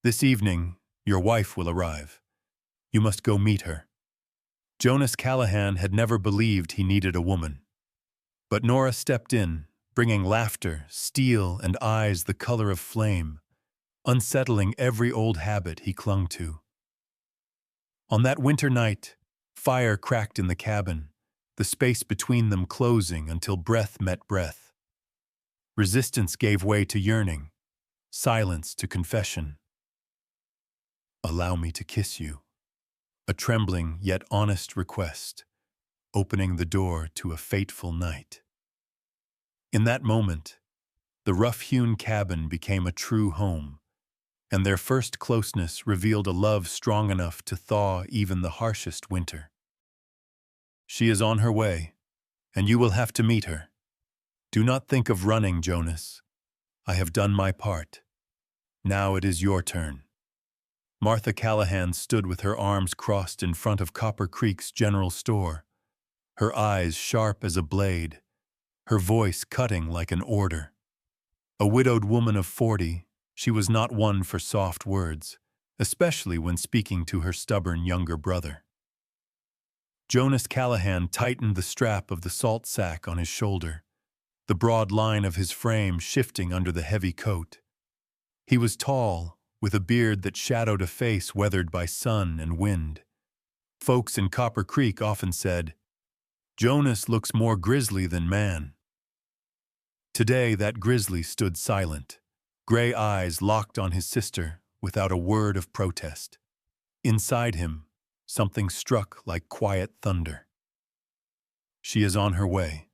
This evening, your wife will arrive. You must go meet her." Jonas Callahan had never believed he needed a woman. But Nora stepped in, bringing laughter, steel, and eyes the color of flame, unsettling every old habit he clung to. On that winter night, fire cracked in the cabin, the space between them closing until breath met breath. Resistance gave way to yearning, silence to confession. "Allow me to kiss you," a trembling yet honest request, opening the door to a fateful night. In that moment, the rough-hewn cabin became a true home, and their first closeness revealed a love strong enough to thaw even the harshest winter. "She is on her way, and you will have to meet her. Do not think of running, Jonas. I have done my part. Now it is your turn." Martha Callahan stood with her arms crossed in front of Copper Creek's general store, her eyes sharp as a blade, her voice cutting like an order. A widowed woman of 40, she was not one for soft words, especially when speaking to her stubborn younger brother. Jonas Callahan tightened the strap of the salt sack on his shoulder, the broad line of his frame shifting under the heavy coat. He was tall, with a beard that shadowed a face weathered by sun and wind. Folks in Copper Creek often said, "Jonas looks more grizzly than man." Today that grizzly stood silent, gray eyes locked on his sister without a word of protest. Inside him, something struck like quiet thunder. She is on her way.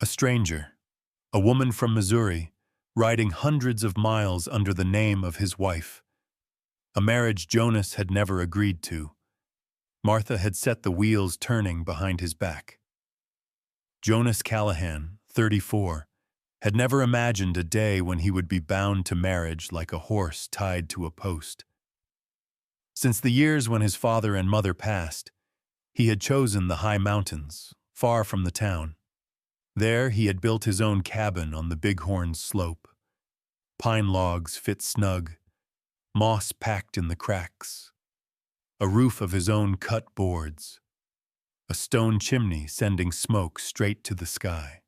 A stranger, a woman from Missouri, riding hundreds of miles under the name of his wife. A marriage Jonas had never agreed to. Martha had set the wheels turning behind his back. Jonas Callahan, 34, had never imagined a day when he would be bound to marriage like a horse tied to a post. Since the years when his father and mother passed, he had chosen the high mountains, far from the town. There he had built his own cabin on the Bighorn's slope. Pine logs fit snug, moss packed in the cracks, a roof of his own cut boards, a stone chimney sending smoke straight to the sky.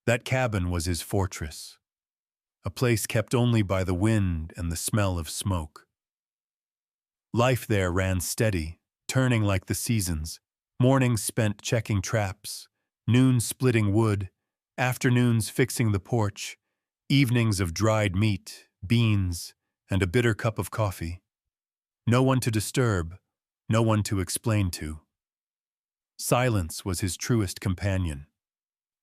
That cabin was his fortress, a place kept only by the wind and the smell of smoke. Life there ran steady, turning like the seasons, mornings spent checking traps, noons splitting wood, afternoons fixing the porch, evenings of dried meat, beans, and a bitter cup of coffee. No one to disturb, no one to explain to. Silence was his truest companion.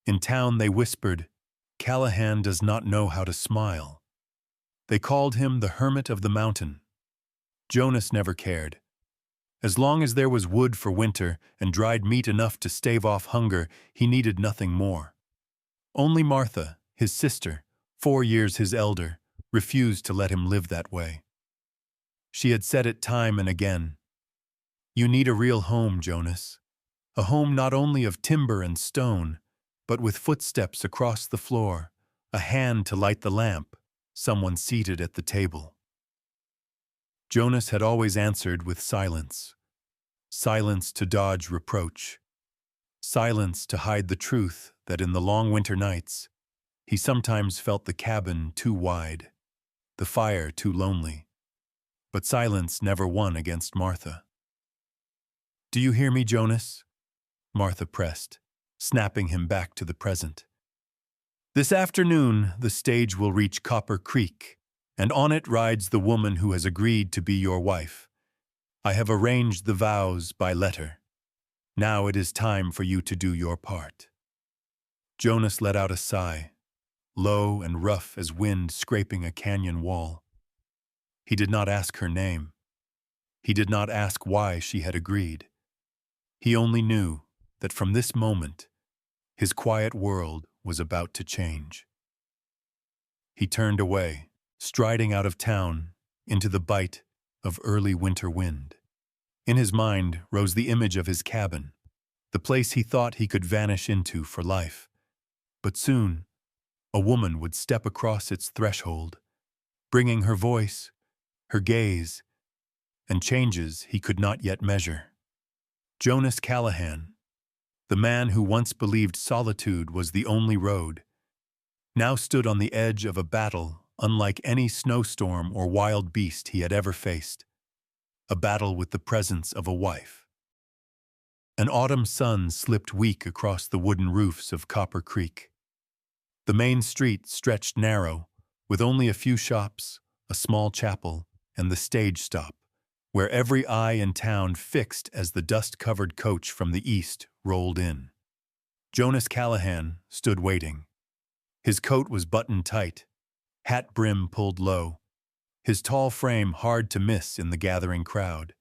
In town they whispered, "Callahan does not know how to smile." They called him the hermit of the mountain. Jonas never cared. As long as there was wood for winter and dried meat enough to stave off hunger, he needed nothing more. Only Martha, his sister, 4 years his elder, refused to let him live that way. She had said it time and again. "You need a real home, Jonas. A home not only of timber and stone, but with footsteps across the floor, a hand to light the lamp, someone seated at the table." Jonas had always answered with silence. Silence to dodge reproach. Silence to hide the truth that in the long winter nights, he sometimes felt the cabin too wide, the fire too lonely. But silence never won against Martha. "Do you hear me, Jonas?" Martha pressed, snapping him back to the present. "This afternoon, the stage will reach Copper Creek, and on it rides the woman who has agreed to be your wife. I have arranged the vows by letter. Now it is time for you to do your part." Jonas let out a sigh, low and rough as wind scraping a canyon wall. He did not ask her name. He did not ask why she had agreed. He only knew that from this moment, his quiet world was about to change. He turned away, striding out of town into the bite of early winter wind. In his mind rose the image of his cabin, the place he thought he could vanish into for life. But soon, a woman would step across its threshold, bringing her voice, her gaze, and changes he could not yet measure. Jonas Callahan, the man who once believed solitude was the only road, now stood on the edge of a battle unlike any snowstorm or wild beast he had ever faced, a battle with the presence of a wife. An autumn sun slipped weak across the wooden roofs of Copper Creek. The main street stretched narrow, with only a few shops, a small chapel, and the stage stop, where every eye in town fixed as the dust-covered coach from the east rolled in. Jonas Callahan stood waiting. His coat was buttoned tight, hat brim pulled low, his tall frame hard to miss in the gathering crowd.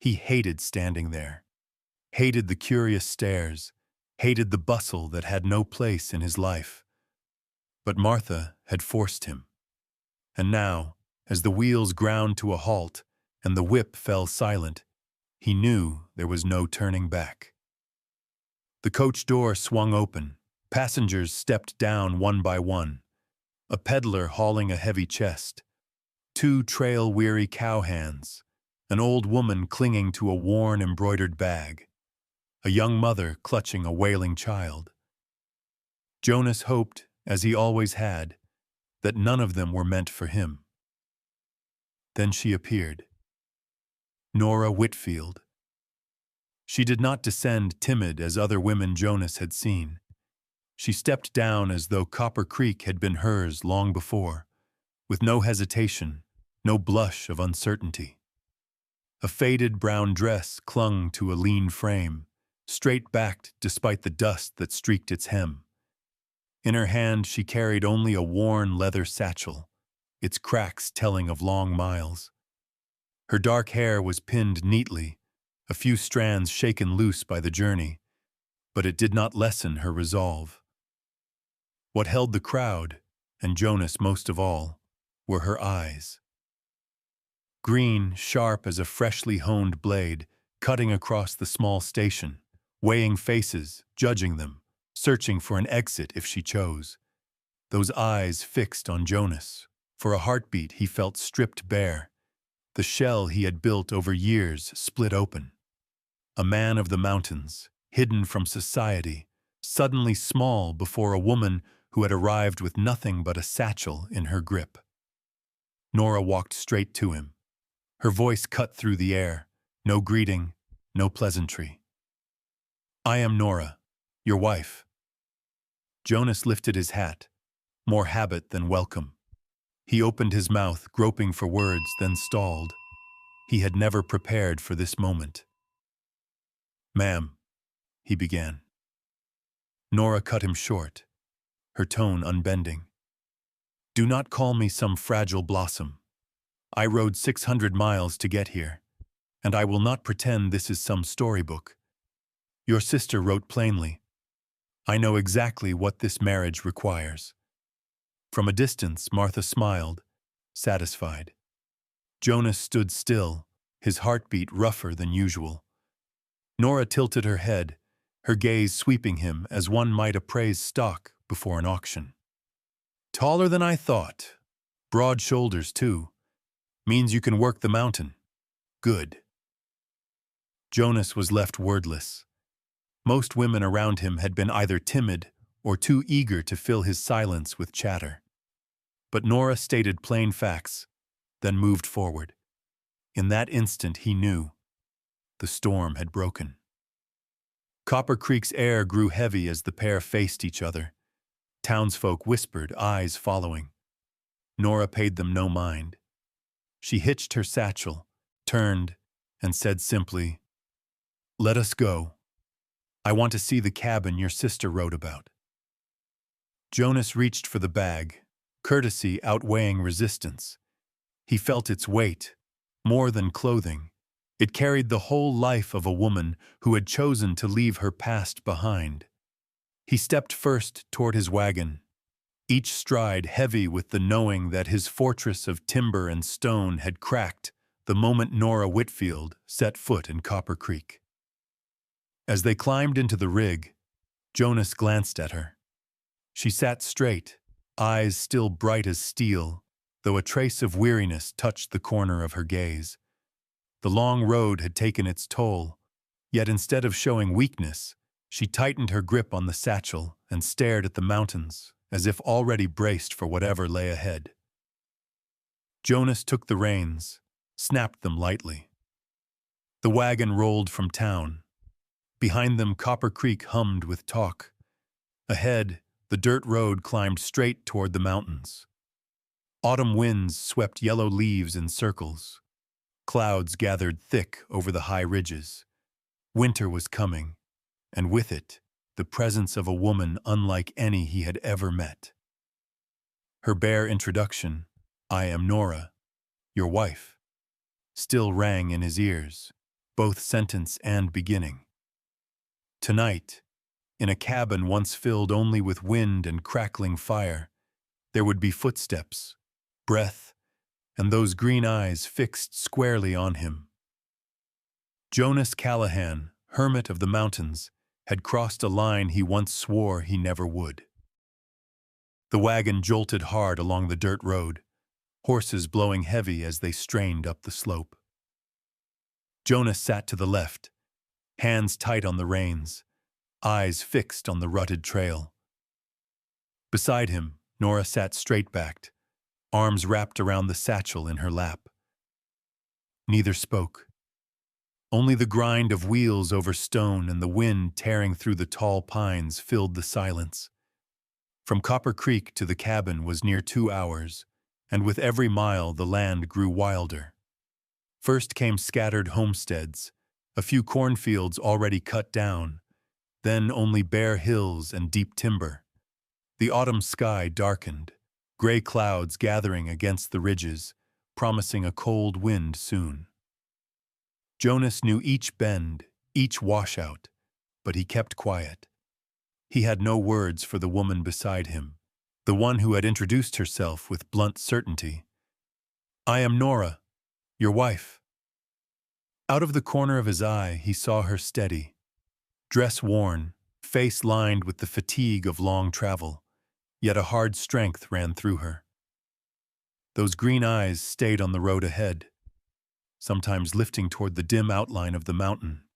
He hated standing there, hated the curious stares, hated the bustle that had no place in his life. But Martha had forced him. And now, as the wheels ground to a halt and the whip fell silent, he knew there was no turning back. The coach door swung open. Passengers stepped down one by one. A peddler hauling a heavy chest, 2 trail-weary cowhands, an old woman clinging to a worn embroidered bag, a young mother clutching a wailing child. Jonas hoped, as he always had, that none of them were meant for him. Then she appeared. Nora Whitfield. She did not descend timid as other women Jonas had seen. She stepped down as though Copper Creek had been hers long before, with no hesitation, no blush of uncertainty. A faded brown dress clung to a lean frame, straight-backed despite the dust that streaked its hem. In her hand she carried only a worn leather satchel, its cracks telling of long miles. Her dark hair was pinned neatly, a few strands shaken loose by the journey, but it did not lessen her resolve. What held the crowd, and Jonas most of all, were her eyes. Green, sharp as a freshly honed blade, cutting across the small station, weighing faces, judging them, searching for an exit if she chose. Those eyes fixed on Jonas. For a heartbeat he felt stripped bare. The shell he had built over years split open. A man of the mountains, hidden from society, suddenly small before a woman who had arrived with nothing but a satchel in her grip. Nora walked straight to him. Her voice cut through the air. No greeting, no pleasantry. "I am Nora, your wife." Jonas lifted his hat, more habit than welcome. He opened his mouth, groping for words, then stalled. He had never prepared for this moment. "Ma'am," he began. Nora cut him short, her tone unbending. "Do not call me some fragile blossom. I rode 600 miles to get here, and I will not pretend this is some storybook. Your sister wrote plainly. I know exactly what this marriage requires." From a distance, Martha smiled, satisfied. Jonas stood still, his heartbeat rougher than usual. Nora tilted her head, her gaze sweeping him as one might appraise stock before an auction. "Taller than I thought. Broad shoulders, too. Means you can work the mountain. Good." Jonas was left wordless. Most women around him had been either timid or too eager to fill his silence with chatter. But Nora stated plain facts, then moved forward. In that instant he knew. The storm had broken. Copper Creek's air grew heavy as the pair faced each other. Townsfolk whispered, eyes following. Nora paid them no mind. She hitched her satchel, turned, and said simply, "Let us go. I want to see the cabin your sister wrote about." Jonas reached for the bag, courtesy outweighing resistance. He felt its weight, more than clothing. It carried the whole life of a woman who had chosen to leave her past behind. He stepped first toward his wagon, each stride heavy with the knowing that his fortress of timber and stone had cracked the moment Nora Whitfield set foot in Copper Creek. As they climbed into the rig, Jonas glanced at her. She sat straight, eyes still bright as steel, though a trace of weariness touched the corner of her gaze. The long road had taken its toll, yet instead of showing weakness, she tightened her grip on the satchel and stared at the mountains, as if already braced for whatever lay ahead. Jonas took the reins, snapped them lightly. The wagon rolled from town. Behind them, Copper Creek hummed with talk. Ahead, the dirt road climbed straight toward the mountains. Autumn winds swept yellow leaves in circles. Clouds gathered thick over the high ridges. Winter was coming, and with it, the presence of a woman unlike any he had ever met. Her bare introduction, "I am Nora, your wife," still rang in his ears, both sentence and beginning. Tonight, in a cabin once filled only with wind and crackling fire, there would be footsteps, breath, and those green eyes fixed squarely on him. Jonas Callahan, hermit of the mountains, had crossed a line he once swore he never would. The wagon jolted hard along the dirt road, horses blowing heavy as they strained up the slope. Jonas sat to the left, hands tight on the reins, eyes fixed on the rutted trail. Beside him, Nora sat straight-backed, arms wrapped around the satchel in her lap. Neither spoke. Only the grind of wheels over stone and the wind tearing through the tall pines filled the silence. From Copper Creek to the cabin was near 2 hours, and with every mile the land grew wilder. First came scattered homesteads, a few cornfields already cut down, then only bare hills and deep timber. The autumn sky darkened, gray clouds gathering against the ridges, promising a cold wind soon. Jonas knew each bend, each washout, but he kept quiet. He had no words for the woman beside him, the one who had introduced herself with blunt certainty. "I am Nora, your wife." Out of the corner of his eye, he saw her steady, dress worn, face lined with the fatigue of long travel, yet a hard strength ran through her. Those green eyes stayed on the road ahead, sometimes lifting toward the dim outline of the mountain,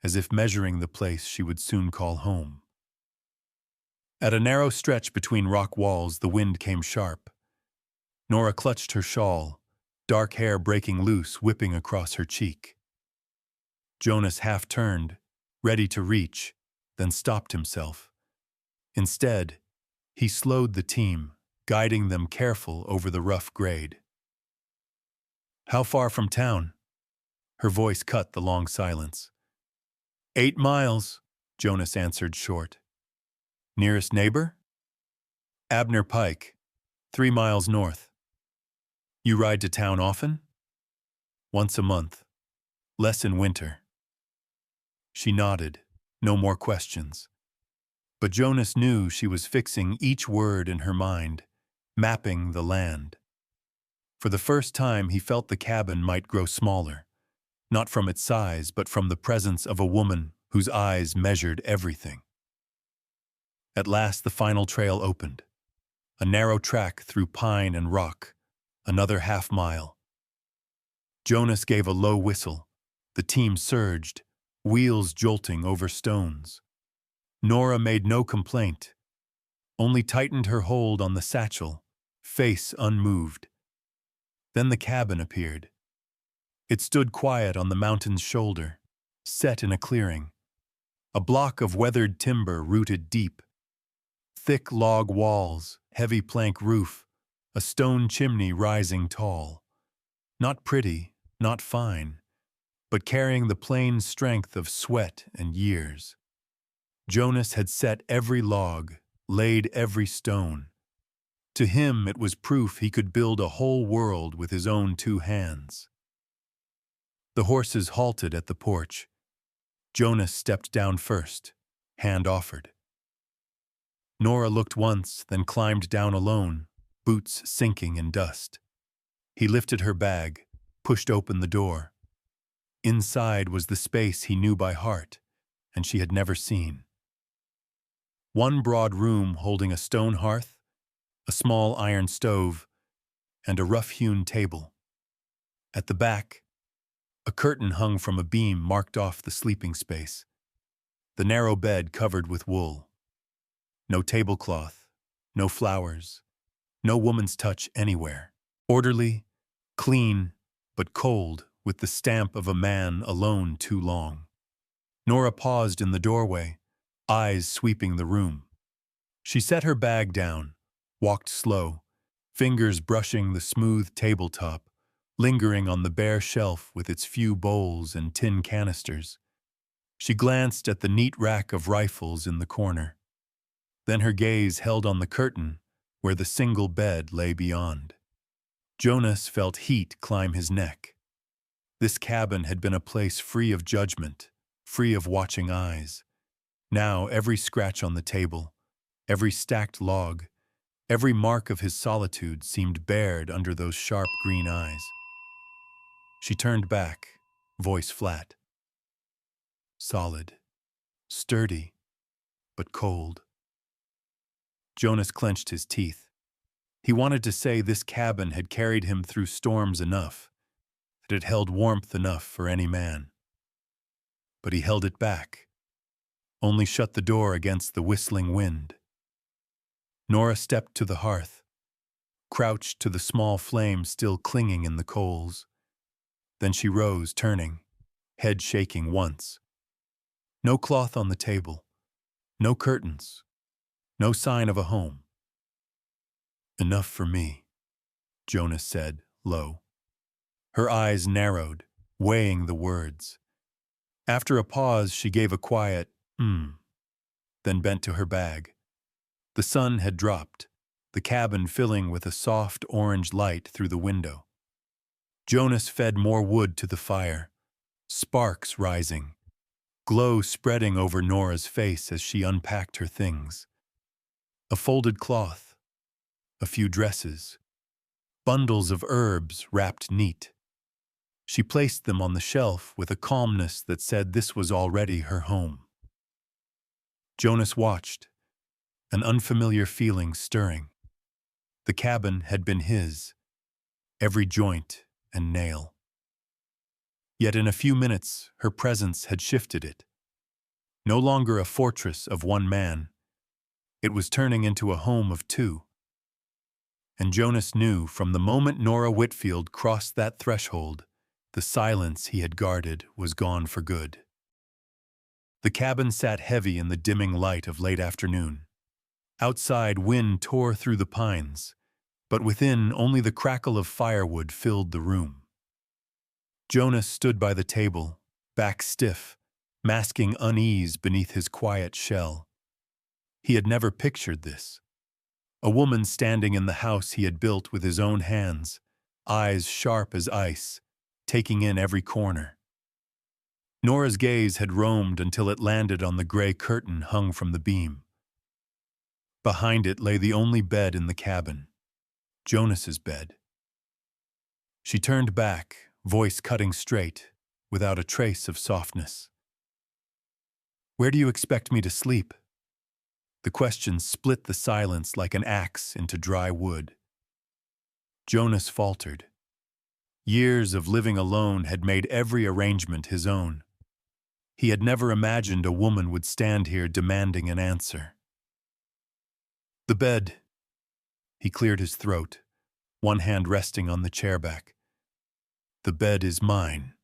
as if measuring the place she would soon call home. At a narrow stretch between rock walls, the wind came sharp. Nora clutched her shawl, dark hair breaking loose, whipping across her cheek. Jonas half turned, ready to reach, then stopped himself. Instead, he slowed the team, guiding them careful over the rough grade. "How far from town?" Her voice cut the long silence. 8 miles, Jonas answered short. "Nearest neighbor?" "Abner Pike, 3 miles north." "You ride to town often?" "Once a month. Less in winter." She nodded, no more questions. But Jonas knew she was fixing each word in her mind, mapping the land. For the first time, he felt the cabin might grow smaller, not from its size, but from the presence of a woman whose eyes measured everything. At last the final trail opened, a narrow track through pine and rock, another half-mile. Jonas gave a low whistle. The team surged, wheels jolting over stones. Nora made no complaint, only tightened her hold on the satchel, face unmoved. Then the cabin appeared. It stood quiet on the mountain's shoulder, set in a clearing. A block of weathered timber rooted deep. Thick log walls, heavy plank roof, a stone chimney rising tall. Not pretty, not fine, but carrying the plain strength of sweat and years. Jonas had set every log, laid every stone. To him it was proof he could build a whole world with his own 2 hands. The horses halted at the porch. Jonas stepped down first, hand offered. Nora looked once, then climbed down alone, boots sinking in dust. He lifted her bag, pushed open the door. Inside was the space he knew by heart, and she had never seen. One broad room holding a stone hearth, a small iron stove, and a rough-hewn table. At the back, a curtain hung from a beam marked off the sleeping space. The narrow bed covered with wool. No tablecloth, no flowers, no woman's touch anywhere. Orderly, clean, but cold, with the stamp of a man alone too long. Nora paused in the doorway, eyes sweeping the room. She set her bag down, walked slow, fingers brushing the smooth tabletop, lingering on the bare shelf with its few bowls and tin canisters. She glanced at the neat rack of rifles in the corner. Then her gaze held on the curtain where the single bed lay beyond. Jonas felt heat climb his neck. This cabin had been a place free of judgment, free of watching eyes. Now every scratch on the table, every stacked log, every mark of his solitude seemed bared under those sharp green eyes. She turned back, voice flat. Solid, sturdy, but cold. Jonas clenched his teeth. He wanted to say this cabin had carried him through storms enough, that it held warmth enough for any man. But he held it back, only shut the door against the whistling wind. Nora stepped to the hearth, crouched to the small flame still clinging in the coals. Then she rose, turning, head shaking once. No cloth on the table, no curtains, no sign of a home. Enough for me, Jonas said, low. Her eyes narrowed, weighing the words. After a pause, she gave a quiet, then bent to her bag. The sun had dropped, the cabin filling with a soft orange light through the window. Jonas fed more wood to the fire, sparks rising, glow spreading over Nora's face as she unpacked her things. A folded cloth, a few dresses, bundles of herbs wrapped neat. She placed them on the shelf with a calmness that said this was already her home. Jonas watched, an unfamiliar feeling stirring. The cabin had been his, every joint and nail. Yet in a few minutes, her presence had shifted it. No longer a fortress of one man, it was turning into a home of two. And Jonas knew from the moment Nora Whitfield crossed that threshold, the silence he had guarded was gone for good. The cabin sat heavy in the dimming light of late afternoon. Outside, wind tore through the pines, but within only the crackle of firewood filled the room. Jonas stood by the table, back stiff, masking unease beneath his quiet shell. He had never pictured this. A woman standing in the house he had built with his own hands, eyes sharp as ice, taking in every corner. Nora's gaze had roamed until it landed on the gray curtain hung from the beam. Behind it lay the only bed in the cabin, Jonas's bed. She turned back, voice cutting straight, without a trace of softness. "Where do you expect me to sleep?" The question split the silence like an axe into dry wood. Jonas faltered. Years of living alone had made every arrangement his own. He had never imagined a woman would stand here demanding an answer. "The bed." He cleared his throat, one hand resting on the chair back. "The bed is mine.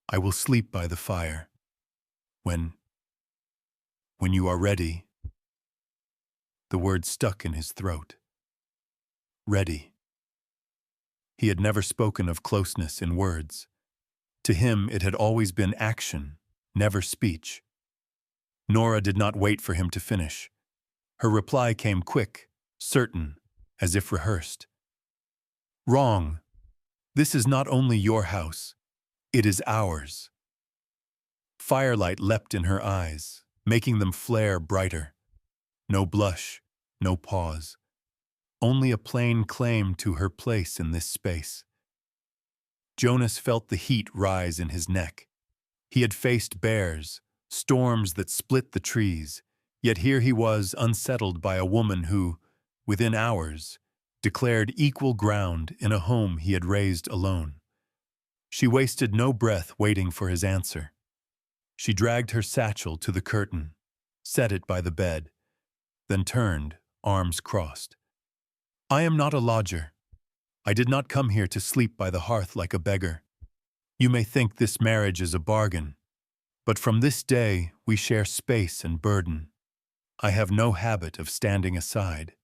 I will sleep by the fire. When you are ready." The word stuck in his throat. Ready. He had never spoken of closeness in words. To him, it had always been action, never speech. Nora did not wait for him to finish. Her reply came quick, certain, as if rehearsed. "Wrong. This is not only your house. It is ours." Firelight leapt in her eyes, making them flare brighter. No blush, no pause. Only a plain claim to her place in this space. Jonas felt the heat rise in his neck. He had faced bears, storms that split the trees, yet here he was unsettled by a woman who, within hours, declared equal ground in a home he had raised alone. She wasted no breath waiting for his answer. She dragged her satchel to the curtain, set it by the bed, then turned, arms crossed. "I am not a lodger. I did not come here to sleep by the hearth like a beggar. You may think this marriage is a bargain, but from this day we share space and burden. I have no habit of standing aside."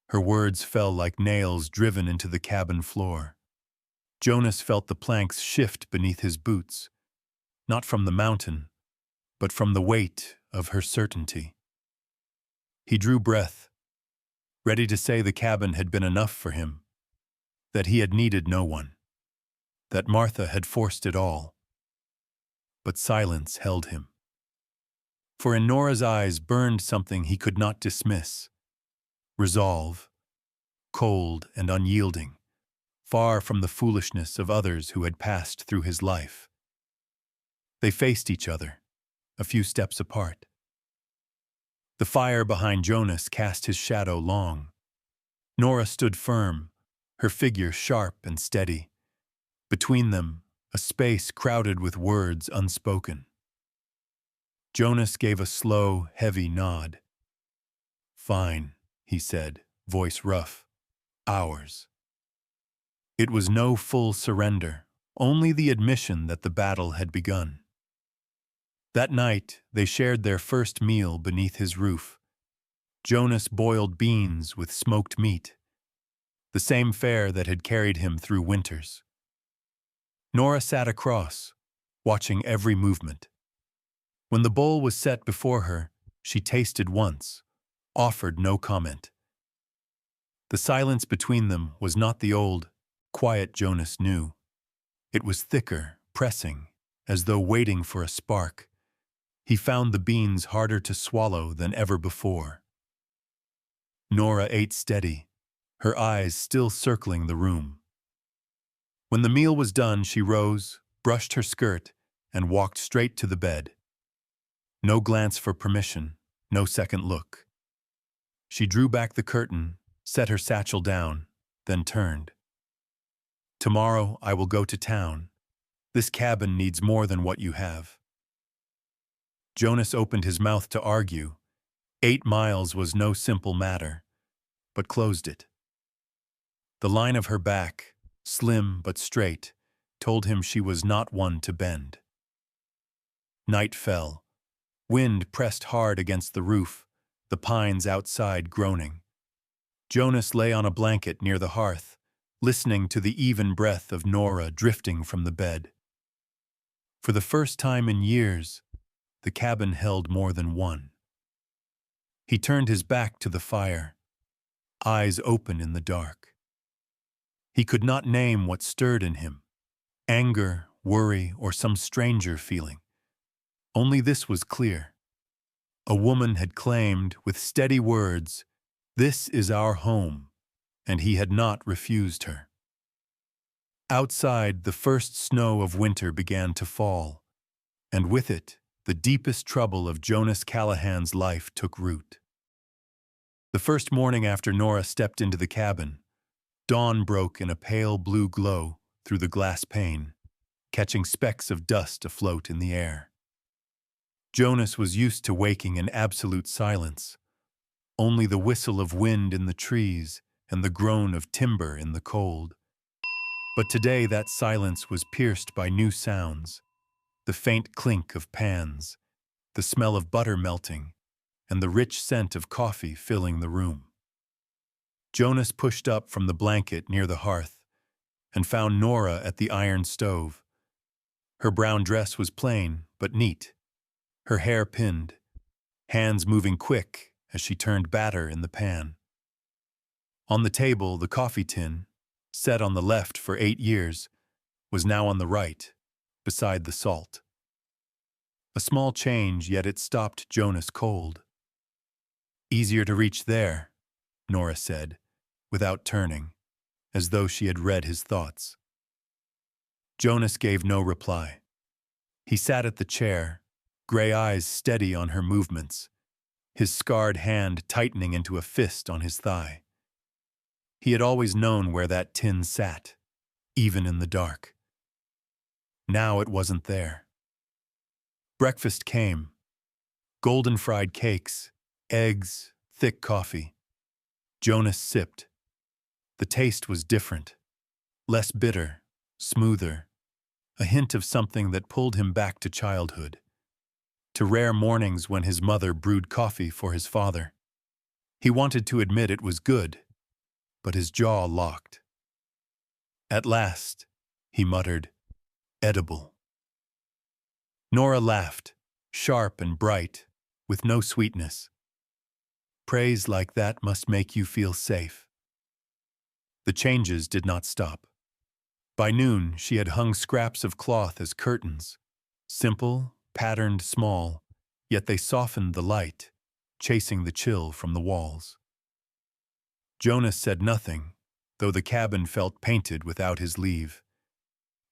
Her words fell like nails driven into the cabin floor. Jonas felt the planks shift beneath his boots, not from the mountain, but from the weight of her certainty. He drew breath, ready to say the cabin had been enough for him, that he had needed no one, that Martha had forced it all. But silence held him. For in Nora's eyes burned something he could not dismiss. Resolve, cold and unyielding, far from the foolishness of others who had passed through his life. They faced each other, a few steps apart. The fire behind Jonas cast his shadow long. Nora stood firm, her figure sharp and steady. Between them, a space crowded with words unspoken. Jonas gave a slow, heavy nod. "Fine," he said, voice rough. "Ours." It was no full surrender, only the admission that the battle had begun. That night, they shared their first meal beneath his roof. Jonas boiled beans with smoked meat, the same fare that had carried him through winters. Nora sat across, watching every movement. When the bowl was set before her, she tasted once, offered no comment. The silence between them was not the old, quiet Jonas knew. It was thicker, pressing, as though waiting for a spark. He found the beans harder to swallow than ever before. Nora ate steady, her eyes still circling the room. When the meal was done, she rose, brushed her skirt, and walked straight to the bed. No glance for permission, no second look. She drew back the curtain, set her satchel down, then turned. "Tomorrow I will go to town. This cabin needs more than what you have." Jonas opened his mouth to argue. 8 miles was no simple matter, but closed it. The line of her back, slim but straight, told him she was not one to bend. Night fell. Wind pressed hard against the roof, the pines outside groaning. Jonas lay on a blanket near the hearth, listening to the even breath of Nora drifting from the bed. For the first time in years, the cabin held more than one. He turned his back to the fire, eyes open in the dark. He could not name what stirred in him, anger, worry, or some stranger feeling. Only this was clear. A woman had claimed, with steady words, "This is our home," and he had not refused her. Outside, the first snow of winter began to fall, and with it, the deepest trouble of Jonas Callahan's life took root. The first morning after Nora stepped into the cabin, dawn broke in a pale blue glow through the glass pane, catching specks of dust afloat in the air. Jonas was used to waking in absolute silence, only the whistle of wind in the trees and the groan of timber in the cold. But today that silence was pierced by new sounds, the faint clink of pans, the smell of butter melting, and the rich scent of coffee filling the room. Jonas pushed up from the blanket near the hearth and found Nora at the iron stove. Her brown dress was plain but neat, her hair pinned, hands moving quick as she turned batter in the pan. On the table, the coffee tin, set on the left for 8 years, was now on the right, beside the salt. A small change, yet it stopped Jonas cold. "Easier to reach there," Nora said, without turning, as though she had read his thoughts. Jonas gave no reply. He sat at the chair, gray eyes steady on her movements, his scarred hand tightening into a fist on his thigh. He had always known where that tin sat, even in the dark. Now it wasn't there. Breakfast came. Golden fried cakes, eggs, thick coffee. Jonas sipped. The taste was different. Less bitter, smoother. A hint of something that pulled him back to childhood. To rare mornings when his mother brewed coffee for his father. He wanted to admit it was good, but his jaw locked. At last, he muttered, "Edible." Nora laughed, sharp and bright, with no sweetness. Praise like that must make you feel safe. The changes did not stop. By noon, she had hung scraps of cloth as curtains, simple, patterned, small, yet they softened the light, chasing the chill from the walls. Jonas said nothing, though the cabin felt painted without his leave.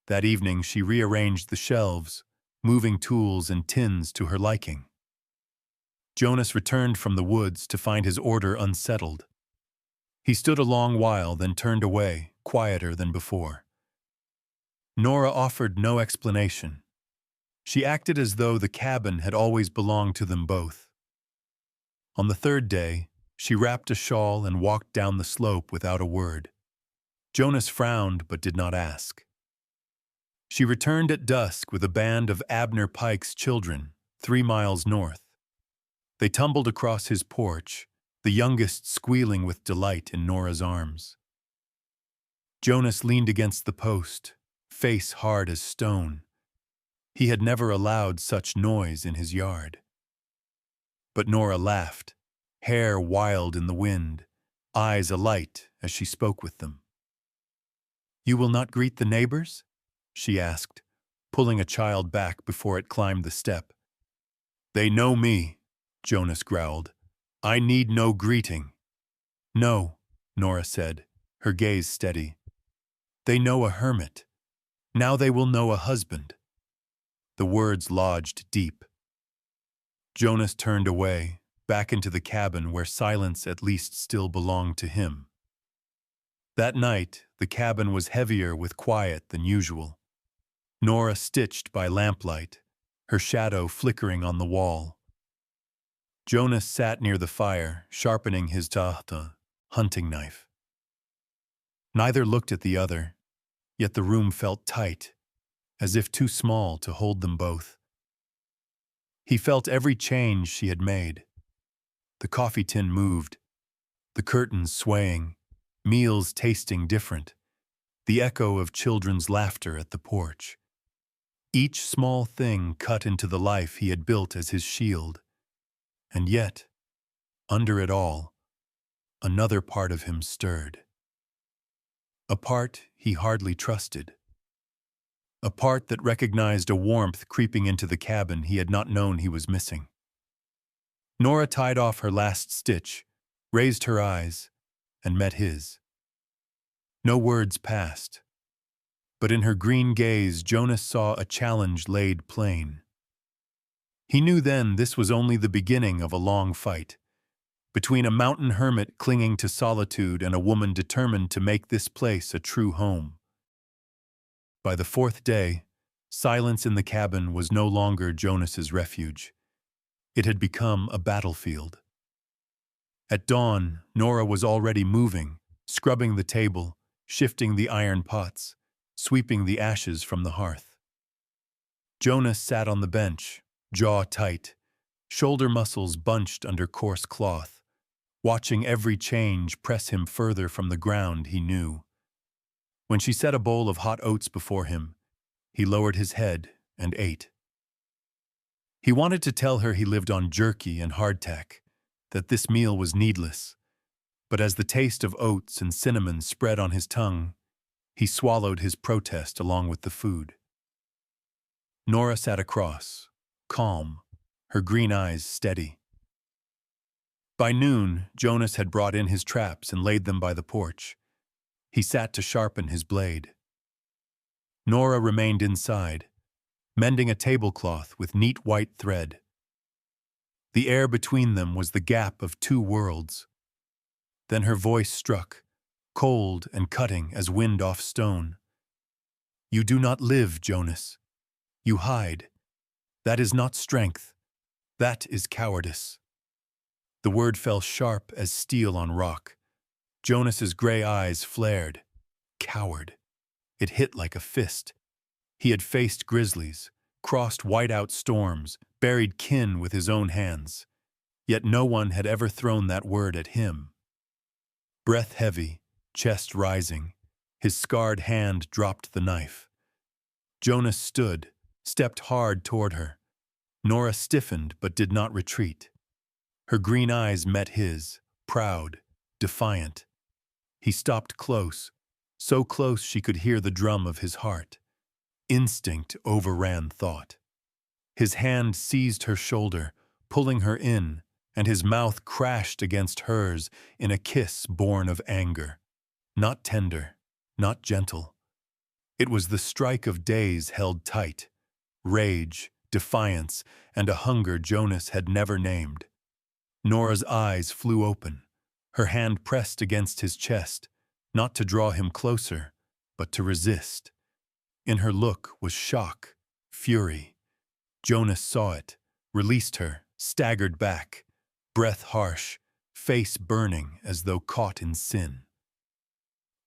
That evening she rearranged the shelves, moving tools and tins to her liking. Jonas returned from the woods to find his order unsettled. He stood a long while, then turned away, quieter than before. Nora offered no explanation. She acted as though the cabin had always belonged to them both. On the third day, she wrapped a shawl and walked down the slope without a word. Jonas frowned but did not ask. She returned at dusk with a band of Abner Pike's children, 3 miles north. They tumbled across his porch, the youngest squealing with delight in Nora's arms. Jonas leaned against the post, face hard as stone. He had never allowed such noise in his yard. But Nora laughed, hair wild in the wind, eyes alight as she spoke with them. "You will not greet the neighbors?" she asked, pulling a child back before it climbed the step. "They know me," Jonas growled. "I need no greeting." "No," Nora said, her gaze steady. "They know a hermit. Now they will know a husband." The words lodged deep. Jonas turned away, back into the cabin where silence at least still belonged to him. That night, the cabin was heavier with quiet than usual. Nora stitched by lamplight, her shadow flickering on the wall. Jonas sat near the fire, sharpening his tahta, hunting knife. Neither looked at the other, yet the room felt tight, as if too small to hold them both. He felt every change she had made. The coffee tin moved, the curtains swaying, meals tasting different, the echo of children's laughter at the porch. Each small thing cut into the life he had built as his shield. And yet, under it all, another part of him stirred. A part he hardly trusted. A part that recognized a warmth creeping into the cabin he had not known he was missing. Nora tied off her last stitch, raised her eyes, and met his. No words passed, but in her green gaze Jonas saw a challenge laid plain. He knew then this was only the beginning of a long fight, between a mountain hermit clinging to solitude and a woman determined to make this place a true home. By the 4th day, silence in the cabin was no longer Jonas's refuge. It had become a battlefield. At dawn, Nora was already moving, scrubbing the table, shifting the iron pots, sweeping the ashes from the hearth. Jonas sat on the bench, jaw tight, shoulder muscles bunched under coarse cloth, watching every change press him further from the ground he knew. When she set a bowl of hot oats before him, he lowered his head and ate. He wanted to tell her he lived on jerky and hardtack, that this meal was needless, but as the taste of oats and cinnamon spread on his tongue, he swallowed his protest along with the food. Nora sat across, calm, her green eyes steady. By noon, Jonas had brought in his traps and laid them by the porch. He sat to sharpen his blade. Nora remained inside, mending a tablecloth with neat white thread. The air between them was the gap of 2 worlds. Then her voice struck, cold and cutting as wind off stone. You do not live, Jonas. You hide. That is not strength. That is cowardice. The word fell sharp as steel on rock. Jonas's gray eyes flared. Coward. It hit like a fist. He had faced grizzlies, crossed whiteout storms, buried kin with his own hands. Yet no one had ever thrown that word at him. Breath heavy, chest rising, his scarred hand dropped the knife. Jonas stood, stepped hard toward her. Nora stiffened but did not retreat. Her green eyes met his, proud, defiant. He stopped close, so close she could hear the drum of his heart. Instinct overran thought. His hand seized her shoulder, pulling her in, and his mouth crashed against hers in a kiss born of anger. Not tender, not gentle. It was the strike of days held tight, rage, defiance, and a hunger Jonas had never named. Nora's eyes flew open, her hand pressed against his chest, not to draw him closer, but to resist. In her look was shock, fury. Jonas saw it, released her, staggered back, breath harsh, face burning as though caught in sin.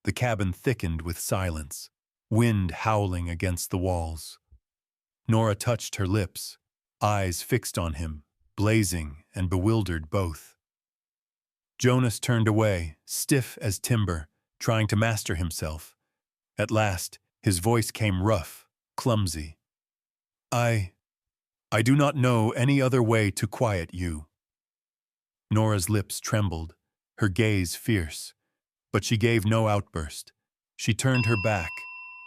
The cabin thickened with silence, wind howling against the walls. Nora touched her lips, eyes fixed on him, blazing and bewildered both. Jonas turned away, stiff as timber, trying to master himself. At last, his voice came rough, clumsy. I do not know any other way to quiet you. Nora's lips trembled, her gaze fierce. But she gave no outburst. She turned her back,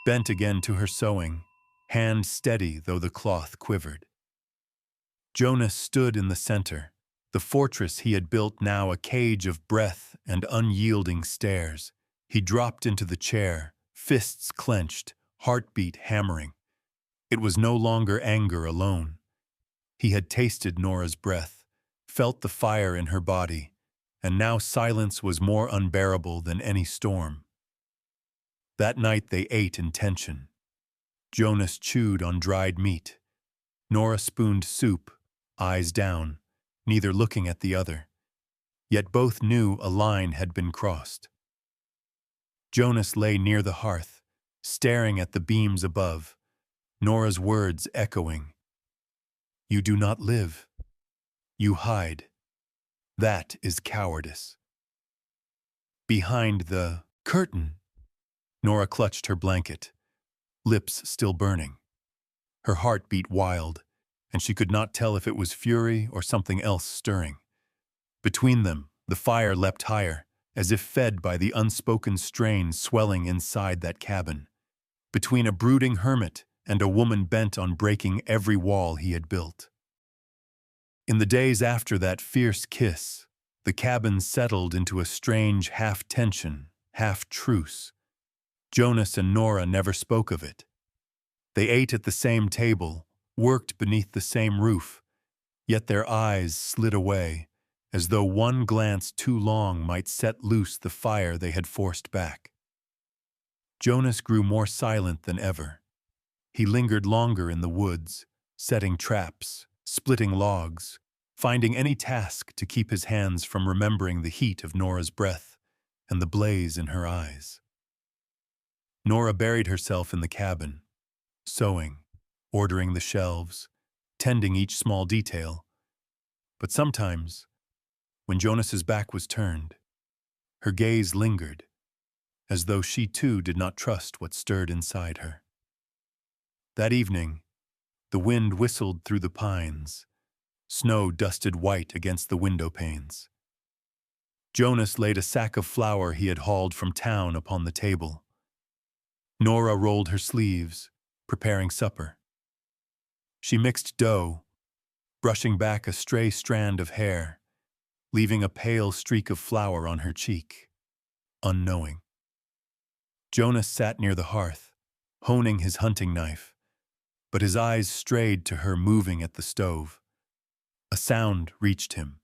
bent again to her sewing, hand steady though the cloth quivered. Jonas stood in the center, the fortress he had built now a cage of breath and unyielding stares. He dropped into the chair, fists clenched, heartbeat hammering. It was no longer anger alone. He had tasted Nora's breath, felt the fire in her body, and now silence was more unbearable than any storm. That night they ate in tension. Jonas chewed on dried meat. Nora spooned soup, eyes down, neither looking at the other. Yet both knew a line had been crossed. Jonas lay near the hearth, staring at the beams above, Nora's words echoing. You do not live. You hide. That is cowardice. Behind the curtain, Nora clutched her blanket, lips still burning. Her heart beat wild, and she could not tell if it was fury or something else stirring. Between them, the fire leapt higher, as if fed by the unspoken strain swelling inside that cabin. Between a brooding hermit and a woman bent on breaking every wall he had built. In the days after that fierce kiss, the cabin settled into a strange half-tension, half-truce. Jonas and Nora never spoke of it. They ate at the same table, worked beneath the same roof, yet their eyes slid away, as though one glance too long might set loose the fire they had forced back. Jonas grew more silent than ever. He lingered longer in the woods, setting traps, splitting logs, finding any task to keep his hands from remembering the heat of Nora's breath and the blaze in her eyes. Nora buried herself in the cabin, sewing, ordering the shelves, tending each small detail. But sometimes, when Jonas's back was turned, her gaze lingered, as though she too did not trust what stirred inside her. That evening, the wind whistled through the pines. Snow dusted white against the window panes. Jonas laid a sack of flour he had hauled from town upon the table. Nora rolled her sleeves, preparing supper. She mixed dough, brushing back a stray strand of hair, leaving a pale streak of flour on her cheek, unknowing. Jonas sat near the hearth, honing his hunting knife, but his eyes strayed to her moving at the stove. A sound reached him,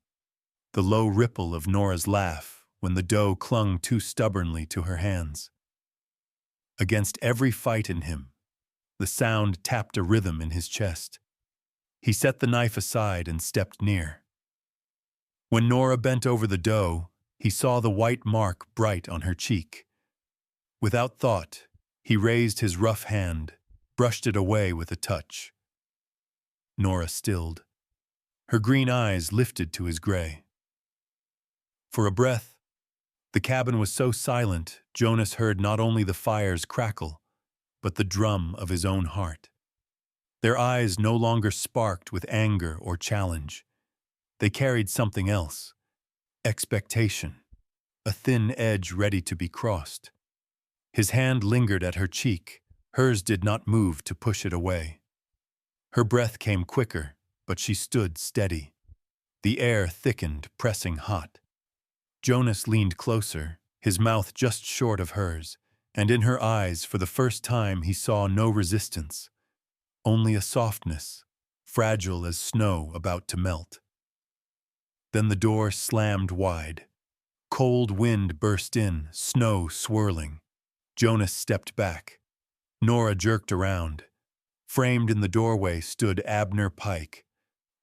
the low ripple of Nora's laugh when the doe clung too stubbornly to her hands. Against every fight in him, the sound tapped a rhythm in his chest. He set the knife aside and stepped near. When Nora bent over the doe, he saw the white mark bright on her cheek. Without thought, he raised his rough hand, brushed it away with a touch. Nora stilled. Her green eyes lifted to his gray. For a breath, the cabin was so silent, Jonas heard not only the fire's crackle, but the drum of his own heart. Their eyes no longer sparked with anger or challenge. They carried something else, expectation, a thin edge ready to be crossed. His hand lingered at her cheek. Hers did not move to push it away. Her breath came quicker, but she stood steady. The air thickened, pressing hot. Jonas leaned closer, his mouth just short of hers, and in her eyes, for the first time, he saw no resistance, only a softness, fragile as snow about to melt. Then the door slammed wide. Cold wind burst in, snow swirling. Jonas stepped back. Nora jerked around. Framed in the doorway stood Abner Pike,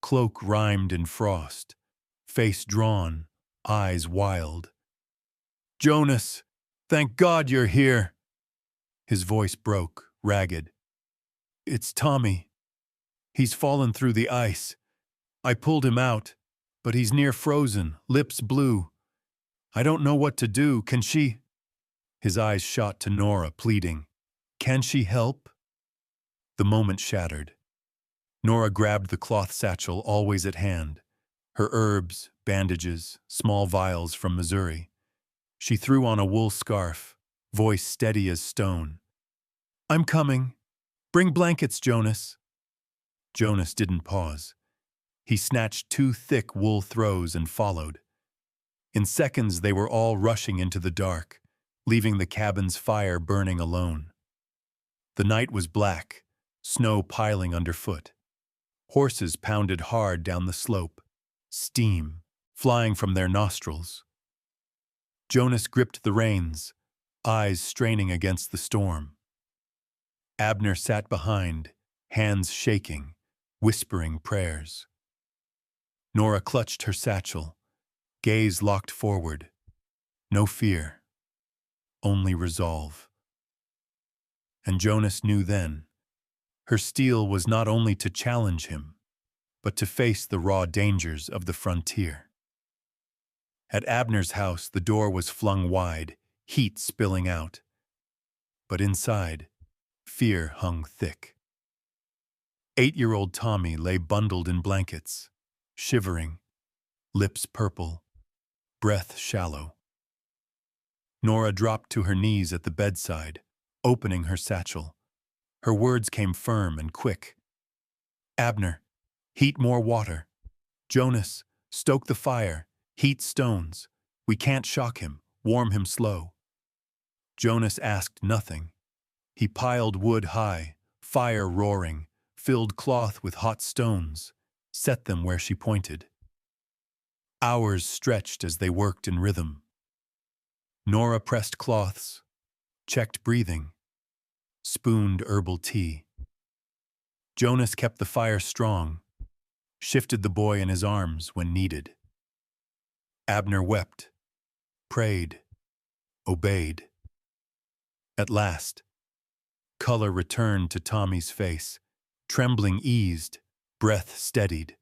cloak rimed in frost, face drawn, eyes wild. "Jonas, thank God you're here!" His voice broke, ragged. "It's Tommy. He's fallen through the ice. I pulled him out, but he's near frozen, lips blue. I don't know what to do. Can she—" His eyes shot to Nora, pleading. "Can she help?" The moment shattered. Nora grabbed the cloth satchel always at hand, her herbs, bandages, small vials from Missouri. She threw on a wool scarf, voice steady as stone. "I'm coming. Bring blankets, Jonas." Jonas didn't pause. He snatched 2 thick wool throws and followed. In seconds they were all rushing into the dark, leaving the cabin's fire burning alone. The night was black, snow piling underfoot. Horses pounded hard down the slope, steam flying from their nostrils. Jonas gripped the reins, eyes straining against the storm. Abner sat behind, hands shaking, whispering prayers. Nora clutched her satchel, gaze locked forward. No fear, only resolve. And Jonas knew then, her steel was not only to challenge him, but to face the raw dangers of the frontier. At Abner's house, the door was flung wide, heat spilling out. But inside, fear hung thick. 8-year-old Tommy lay bundled in blankets, shivering, lips purple, breath shallow. Nora dropped to her knees at the bedside, opening her satchel. Her words came firm and quick. "Abner, heat more water. Jonas, stoke the fire, heat stones. We can't shock him, warm him slow." Jonas asked nothing. He piled wood high, fire roaring, filled cloth with hot stones, set them where she pointed. Hours stretched as they worked in rhythm. Nora pressed cloths, checked breathing, spooned herbal tea. Jonas kept the fire strong, shifted the boy in his arms when needed. Abner wept, prayed, obeyed. At last, color returned to Tommy's face, trembling eased, breath steadied.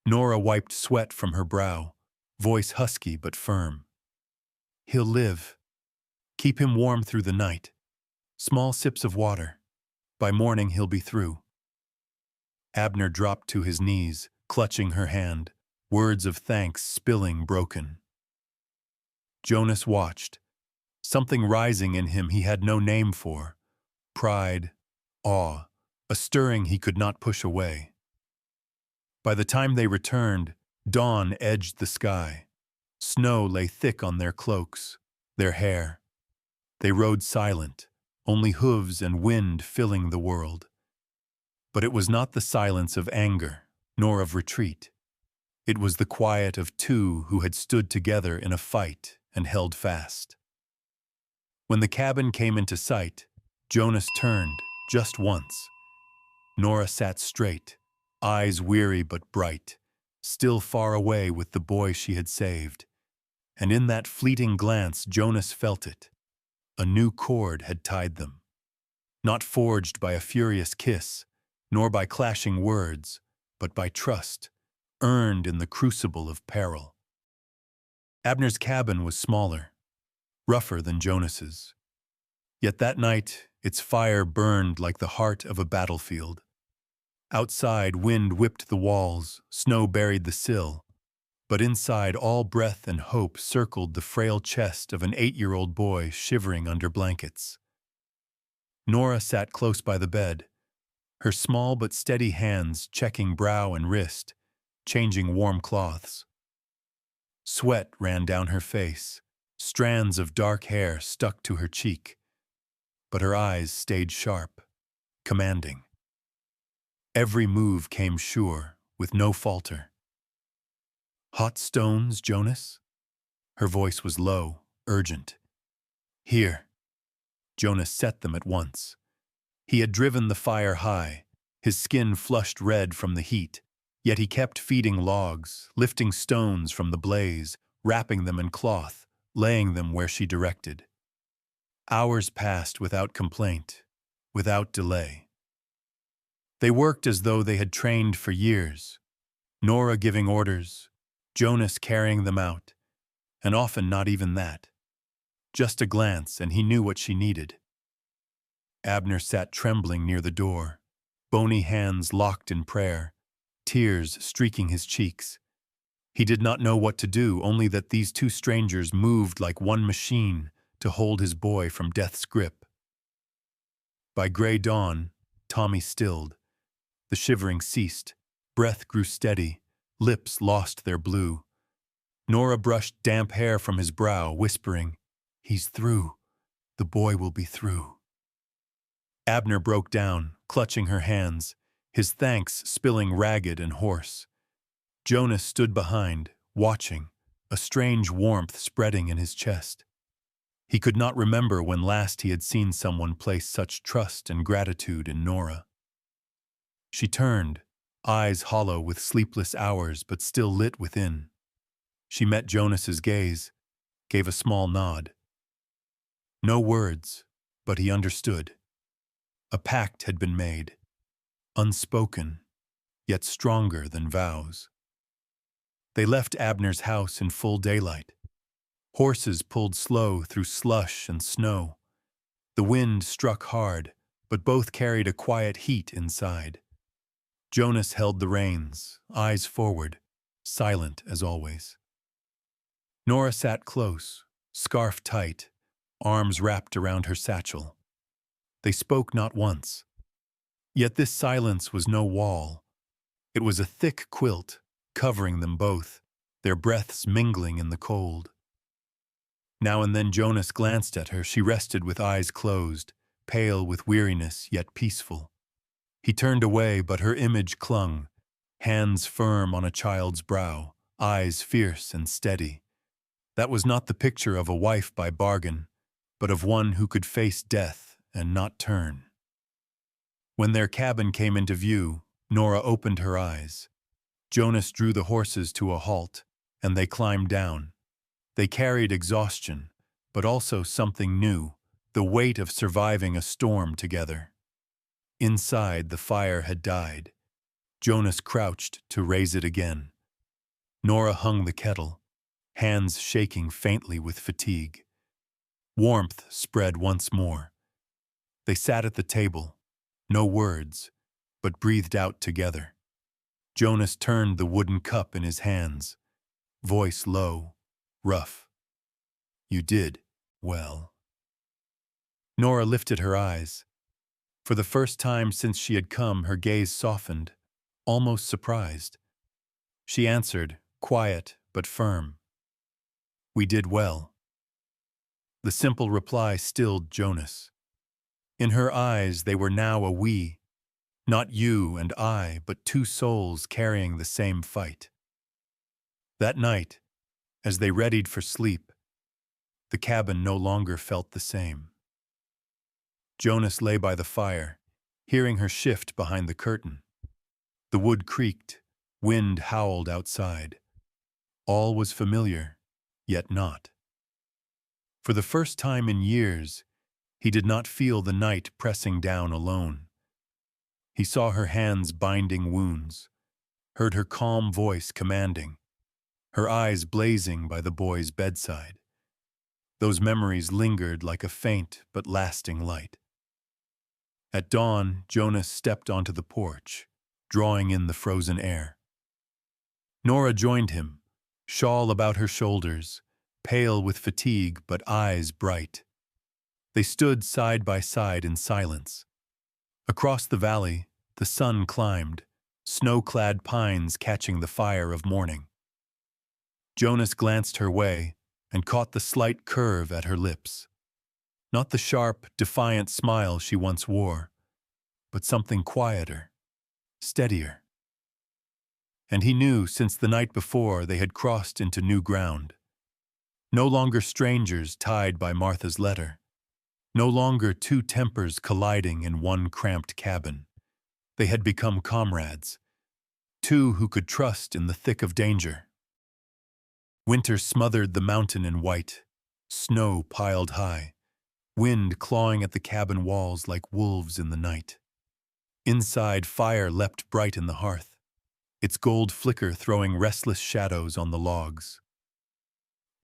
Nora wiped sweat from her brow, voice husky but firm. "He'll live. Keep him warm through the night. Small sips of water. By morning he'll be through." Abner dropped to his knees, clutching her hand, words of thanks spilling broken. Jonas watched, something rising in him he had no name for. Pride, awe, a stirring he could not push away. By the time they returned, dawn edged the sky. Snow lay thick on their cloaks, their hair. They rode silent, only hooves and wind filling the world. But it was not the silence of anger, nor of retreat. It was the quiet of 2 who had stood together in a fight and held fast. When the cabin came into sight, Jonas turned, just once. Nora sat straight, eyes weary but bright, still far away with the boy she had saved. And in that fleeting glance Jonas felt it. A new cord had tied them. Not forged by a furious kiss, nor by clashing words, but by trust, earned in the crucible of peril. Abner's cabin was smaller, rougher than Jonas's. Yet that night, its fire burned like the heart of a battlefield. Outside, wind whipped the walls, snow buried the sill, but inside, all breath and hope circled the frail chest of an 8-year-old boy shivering under blankets. Nora sat close by the bed, her small but steady hands checking brow and wrist, changing warm cloths. Sweat ran down her face, strands of dark hair stuck to her cheek, but her eyes stayed sharp, commanding. Every move came sure, with no falter. "Hot stones, Jonas?" Her voice was low, urgent. "Here." Jonas set them at once. He had driven the fire high, his skin flushed red from the heat, yet he kept feeding logs, lifting stones from the blaze, wrapping them in cloth, laying them where she directed. Hours passed without complaint, without delay. They worked as though they had trained for years, Nora giving orders, Jonas carrying them out, and often not even that. Just a glance and he knew what she needed. Abner sat trembling near the door, bony hands locked in prayer, tears streaking his cheeks. He did not know what to do, only that these two strangers moved like one machine to hold his boy from death's grip. By gray dawn, Tommy stilled. The shivering ceased, breath grew steady, lips lost their blue. Nora brushed damp hair from his brow, whispering, "He's through. The boy will be through." Abner broke down, clutching her hands, his thanks spilling ragged and hoarse. Jonas stood behind, watching, a strange warmth spreading in his chest. He could not remember when last he had seen someone place such trust and gratitude in Nora. She turned, eyes hollow with sleepless hours but still lit within. She met Jonas's gaze, gave a small nod. No words, but he understood. A pact had been made, unspoken, yet stronger than vows. They left Abner's house in full daylight. Horses pulled slow through slush and snow. The wind struck hard, but both carried a quiet heat inside. Jonas held the reins, eyes forward, silent as always. Nora sat close, scarf tight, arms wrapped around her satchel. They spoke not once. Yet this silence was no wall. It was a thick quilt, covering them both, their breaths mingling in the cold. Now and then Jonas glanced at her. She rested with eyes closed, pale with weariness yet peaceful. He turned away, but her image clung, hands firm on a child's brow, eyes fierce and steady. That was not the picture of a wife by bargain, but of one who could face death and not turn. When their cabin came into view, Nora opened her eyes. Jonas drew the horses to a halt, and they climbed down. They carried exhaustion, but also something new, the weight of surviving a storm together. Inside, the fire had died. Jonas crouched to raise it again. Nora hung the kettle, hands shaking faintly with fatigue. Warmth spread once more. They sat at the table, no words, but breathed out together. Jonas turned the wooden cup in his hands, voice low, rough. "You did well." Nora lifted her eyes. For the first time since she had come, her gaze softened, almost surprised. She answered, quiet but firm, "We did well." The simple reply stilled Jonas. In her eyes they were now a we, not you and I, but two souls carrying the same fight. That night, as they readied for sleep, The cabin no longer felt the same. Jonas lay by the fire, hearing her shift behind the curtain. The wood creaked, wind howled outside. All was familiar, yet not. For the first time in years, he did not feel the night pressing down alone. He saw her hands binding wounds, heard her calm voice commanding, her eyes blazing by the boy's bedside. Those memories lingered like a faint but lasting light. At dawn, Jonas stepped onto the porch, drawing in the frozen air. Nora joined him, shawl about her shoulders, pale with fatigue but eyes bright. They stood side by side in silence. Across the valley, the sun climbed, snow-clad pines catching the fire of morning. Jonas glanced her way and caught the slight curve at her lips. Not the sharp, defiant smile she once wore, but something quieter, steadier. And he knew since the night before they had crossed into new ground. No longer strangers tied by Martha's letter. No longer two tempers colliding in one cramped cabin. They had become comrades, two who could trust in the thick of danger. Winter smothered the mountain in white, snow piled high, wind clawing at the cabin walls like wolves in the night. Inside, fire leapt bright in the hearth, its gold flicker throwing restless shadows on the logs.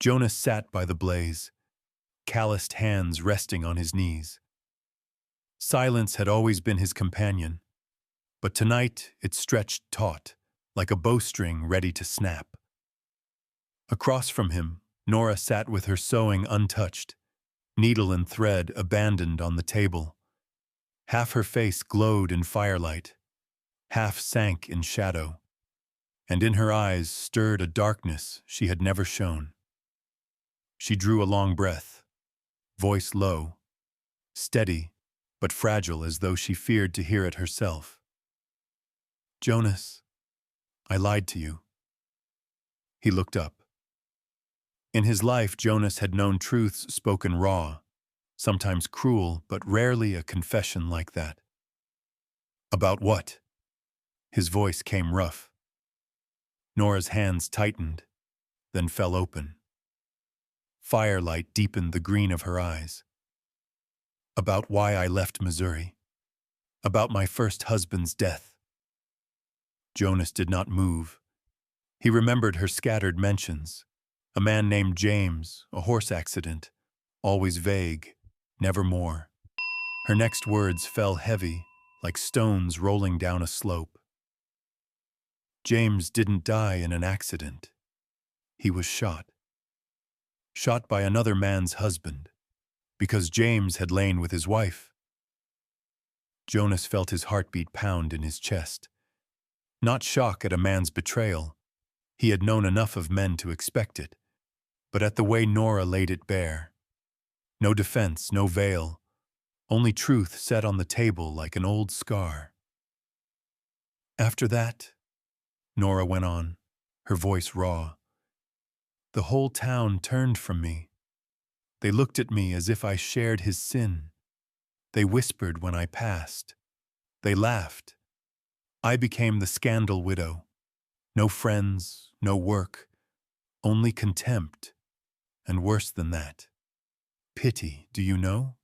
Jonas sat by the blaze, calloused hands resting on his knees. Silence had always been his companion, but tonight it stretched taut, like a bowstring ready to snap. Across from him, Nora sat with her sewing untouched, needle and thread abandoned on the table. Half her face glowed in firelight, half sank in shadow, and in her eyes stirred a darkness she had never shown. She drew a long breath, voice low, steady, but fragile as though she feared to hear it herself. "Jonas, I lied to you." He looked up. In his life, Jonas had known truths spoken raw, sometimes cruel, but rarely a confession like that. "About what?" His voice came rough. Nora's hands tightened, then fell open. Firelight deepened the green of her eyes. "About why I left Missouri. About my first husband's death." Jonas did not move. He remembered her scattered mentions. A man named James, a horse accident, always vague, never more. Her next words fell heavy, like stones rolling down a slope. James didn't die in an accident. He was shot. Shot by another man's husband, because James had lain with his wife. Jonas felt his heartbeat pound in his chest. Not shock at a man's betrayal. He had known enough of men to expect it, but at the way Nora laid it bare. No defense, no veil, only truth set on the table like an old scar. "After that," Nora went on, her voice raw, "the whole town turned from me. They looked at me as if I shared his sin. They whispered when I passed. They laughed. I became the scandal widow. No friends, no work, only contempt, and worse than that. Pity, do you know?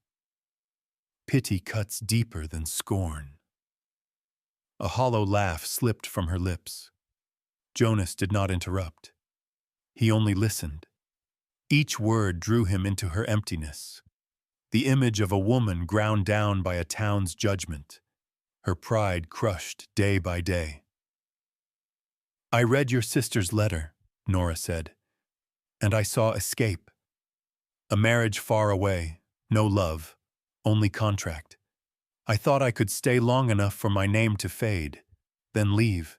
Pity cuts deeper than scorn." A hollow laugh slipped from her lips. Jonas did not interrupt. He only listened. Each word drew him into her emptiness. The image of a woman ground down by a town's judgment, her pride crushed day by day. "I read your sister's letter," Nora said, "and I saw escape. A marriage far away, no love, only contract. I thought I could stay long enough for my name to fade, then leave.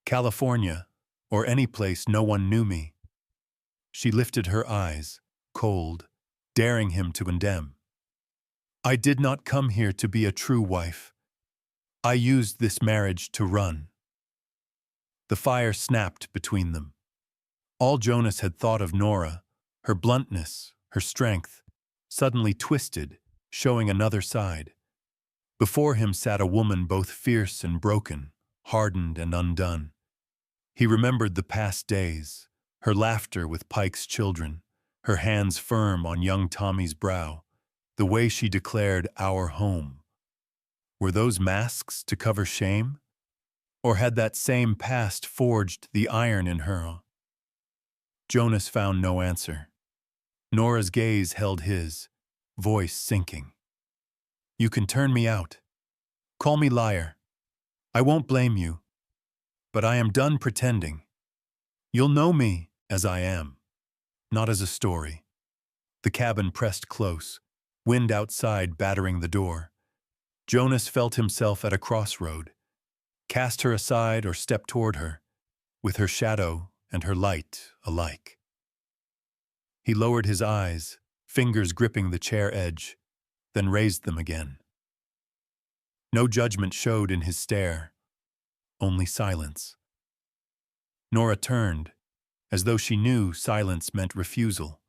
California, or any place no one knew me." She lifted her eyes, cold, daring him to condemn. "I did not come here to be a true wife. I used this marriage to run." The fire snapped between them. All Jonas had thought of Nora, her bluntness, her strength, suddenly twisted, showing another side. Before him sat a woman both fierce and broken, hardened and undone. He remembered the past days, her laughter with Pike's children, her hands firm on young Tommy's brow, the way she declared our home. Were those masks to cover shame? Or had that same past forged the iron in her? Jonas found no answer. Nora's gaze held his, voice sinking. You can turn me out. Call me liar. I won't blame you. But I am done pretending. You'll know me as I am, not as a story. The cabin pressed close, wind outside battering the door. Jonas felt himself at a crossroad. Cast her aside or step toward her, with her shadow and her light alike. He lowered his eyes, fingers gripping the chair edge, then raised them again. No judgment showed in his stare, only silence. Nora turned, as though she knew silence meant refusal.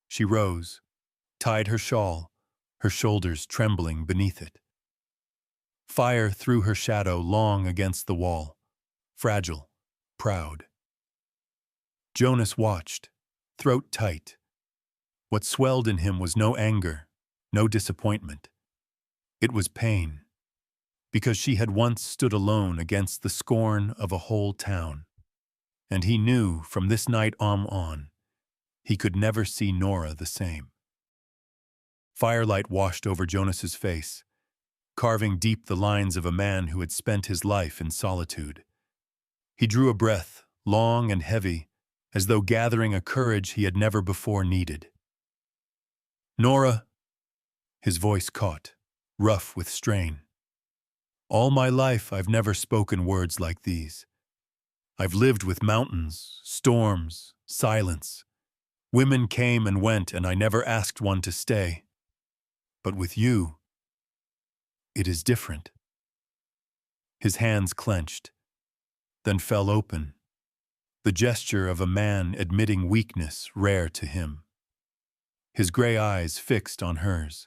She rose, tied her shawl, her shoulders trembling beneath it. Fire threw her shadow long against the wall, fragile, proud. Jonas watched, throat tight. What swelled in him was no anger, no disappointment. It was pain, because she had once stood alone against the scorn of a whole town. And he knew from this night on, he could never see Nora the same. Firelight washed over Jonas's face, carving deep the lines of a man who had spent his life in solitude. He drew a breath, long and heavy, as though gathering a courage he had never before needed. Nora, his voice caught, rough with strain. All my life I've never spoken words like these. I've lived with mountains, storms, silence. Women came and went, and I never asked one to stay. But with you, it is different. His hands clenched, then fell open, the gesture of a man admitting weakness rare to him. His gray eyes fixed on hers.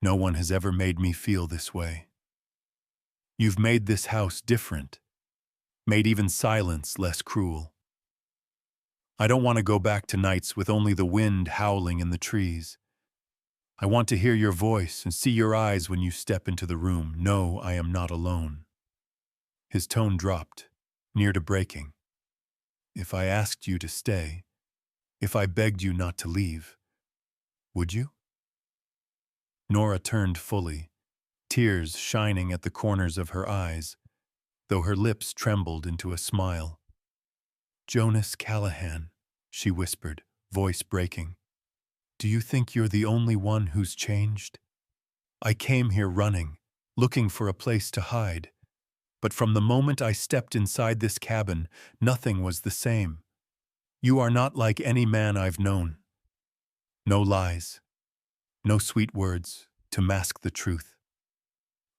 No one has ever made me feel this way. You've made this house different, made even silence less cruel. I don't want to go back to nights with only the wind howling in the trees. I want to hear your voice and see your eyes when you step into the room. No, I am not alone. His tone dropped, near to breaking. If I asked you to stay, if I begged you not to leave, would you? Nora turned fully, tears shining at the corners of her eyes, though her lips trembled into a smile. Jonas Callahan, she whispered, voice breaking. Do you think you're the only one who's changed? I came here running, looking for a place to hide. But from the moment I stepped inside this cabin, nothing was the same. You are not like any man I've known. No lies, no sweet words to mask the truth.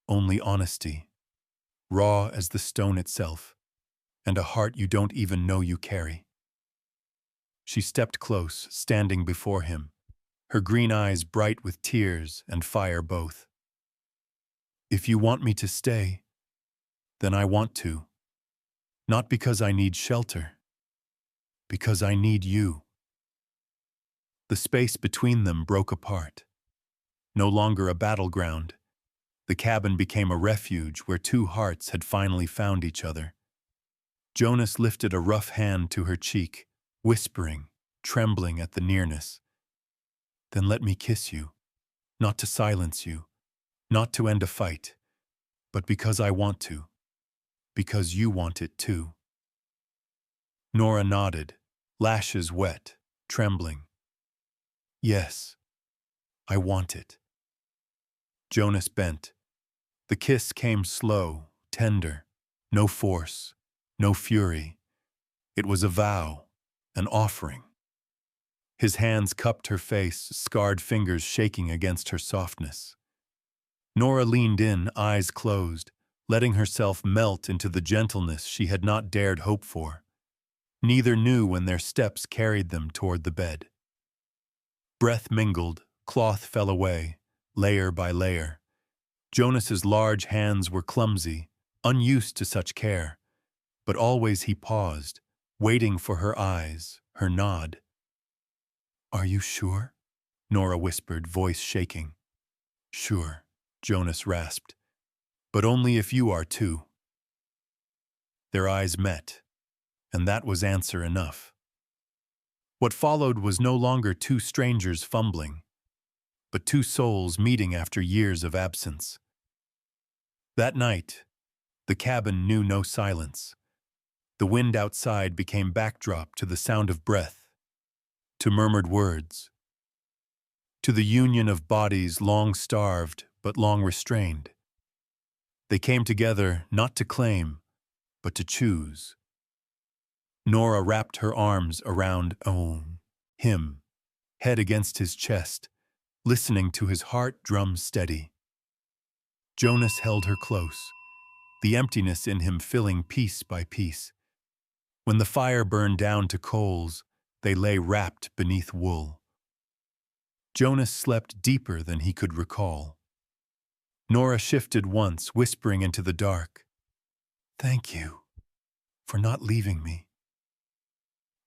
Only honesty, raw as the stone itself, and a heart you don't even know you carry. She stepped close, standing before him, her green eyes bright with tears and fire both. If you want me to stay, then I want to. Not because I need shelter, because I need you. The space between them broke apart. No longer a battleground, the cabin became a refuge where two hearts had finally found each other. Jonas lifted a rough hand to her cheek, whispering, trembling at the nearness. Then let me kiss you, not to silence you, not to end a fight, but because I want to, because you want it too. Nora nodded, lashes wet, trembling. Yes, I want it. Jonas bent. The kiss came slow, tender, no force, no fury. It was a vow, an offering. His hands cupped her face, scarred fingers shaking against her softness. Nora leaned in, eyes closed, letting herself melt into the gentleness she had not dared hope for. Neither knew when their steps carried them toward the bed. Breath mingled, cloth fell away, layer by layer. Jonas's large hands were clumsy, unused to such care, but always he paused, waiting for her eyes, her nod. "Are you sure?" Nora whispered, voice shaking. "Sure," Jonas rasped, "but only if you are too." Their eyes met, and that was answer enough. What followed was no longer two strangers fumbling, but two souls meeting after years of absence. That night, the cabin knew no silence. The wind outside became backdrop to the sound of breath, to murmured words, to the union of bodies long starved but long restrained. They came together not to claim, but to choose. Nora wrapped her arms around him, head against his chest, listening to his heart drum steady. Jonas held her close, the emptiness in him filling piece by piece. When the fire burned down to coals, they lay wrapped beneath wool. Jonas slept deeper than he could recall. Nora shifted once, whispering into the dark, "Thank you for not leaving me."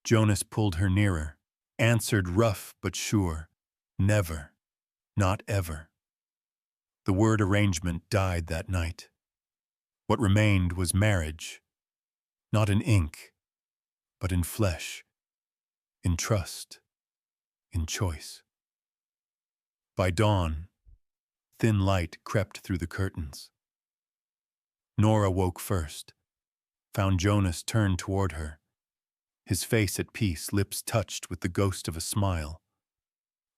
Jonas pulled her nearer, answered rough but sure, "Never, not ever." The word arrangement died that night. What remained was marriage, not in ink, but in flesh, in trust, in choice. By dawn, thin light crept through the curtains. Nora woke first, found Jonas turned toward her, his face at peace, lips touched with the ghost of a smile.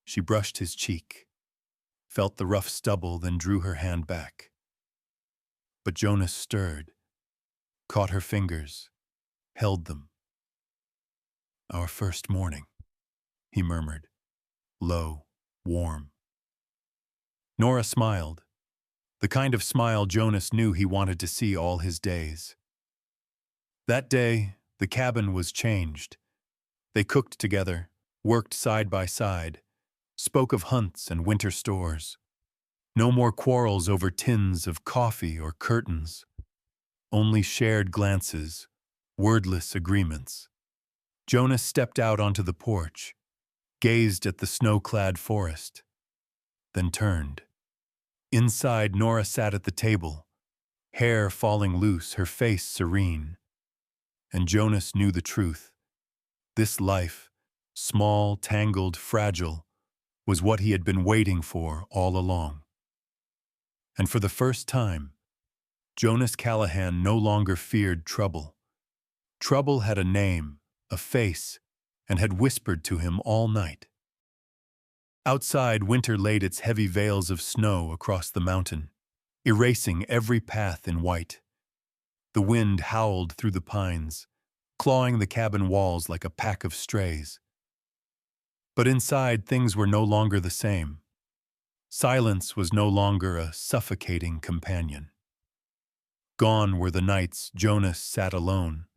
She brushed his cheek, felt the rough stubble, then drew her hand back. But Jonas stirred, caught her fingers, held them. "Our first morning," he murmured, low, warm. Nora smiled, the kind of smile Jonas knew he wanted to see all his days. That day, the cabin was changed. They cooked together, worked side by side, spoke of hunts and winter stores. No more quarrels over tins of coffee or curtains. Only shared glances, wordless agreements. Jonas stepped out onto the porch, gazed at the snow-clad forest, then turned. Inside, Nora sat at the table, hair falling loose, her face serene. And Jonas knew the truth. This life, small, tangled, fragile, was what he had been waiting for all along. And for the first time, Jonas Callahan no longer feared trouble. Trouble had a name, a face, and had whispered to him all night. Outside, winter laid its heavy veils of snow across the mountain, erasing every path in white. The wind howled through the pines, clawing the cabin walls like a pack of strays. But inside, things were no longer the same. Silence was no longer a suffocating companion. Gone were the nights Jonas sat alone,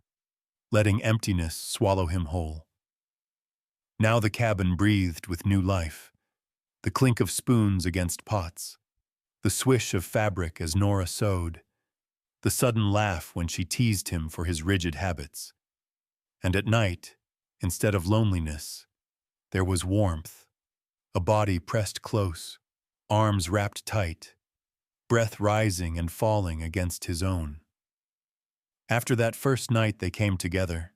letting emptiness swallow him whole. Now the cabin breathed with new life, the clink of spoons against pots, the swish of fabric as Nora sewed, the sudden laugh when she teased him for his rigid habits. And at night, instead of loneliness, there was warmth, a body pressed close, arms wrapped tight, breath rising and falling against his own. After that first night they came together,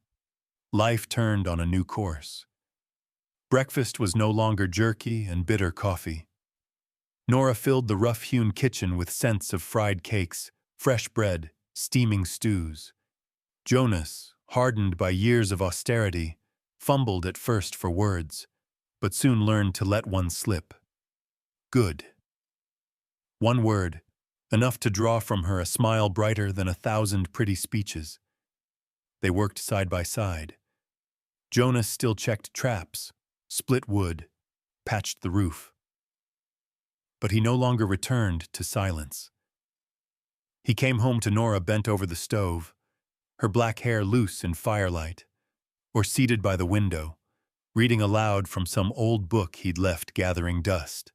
life turned on a new course. Breakfast was no longer jerky and bitter coffee. Nora filled the rough-hewn kitchen with scents of fried cakes, fresh bread, steaming stews. Jonas, hardened by years of austerity, fumbled at first for words, but soon learned to let one slip. Good. One word, enough to draw from her a smile brighter than 1,000 pretty speeches. They worked side by side. Jonas still checked traps, split wood, patched the roof. But he no longer returned to silence. He came home to Nora bent over the stove, her black hair loose in firelight, or seated by the window, reading aloud from some old book he'd left gathering dust.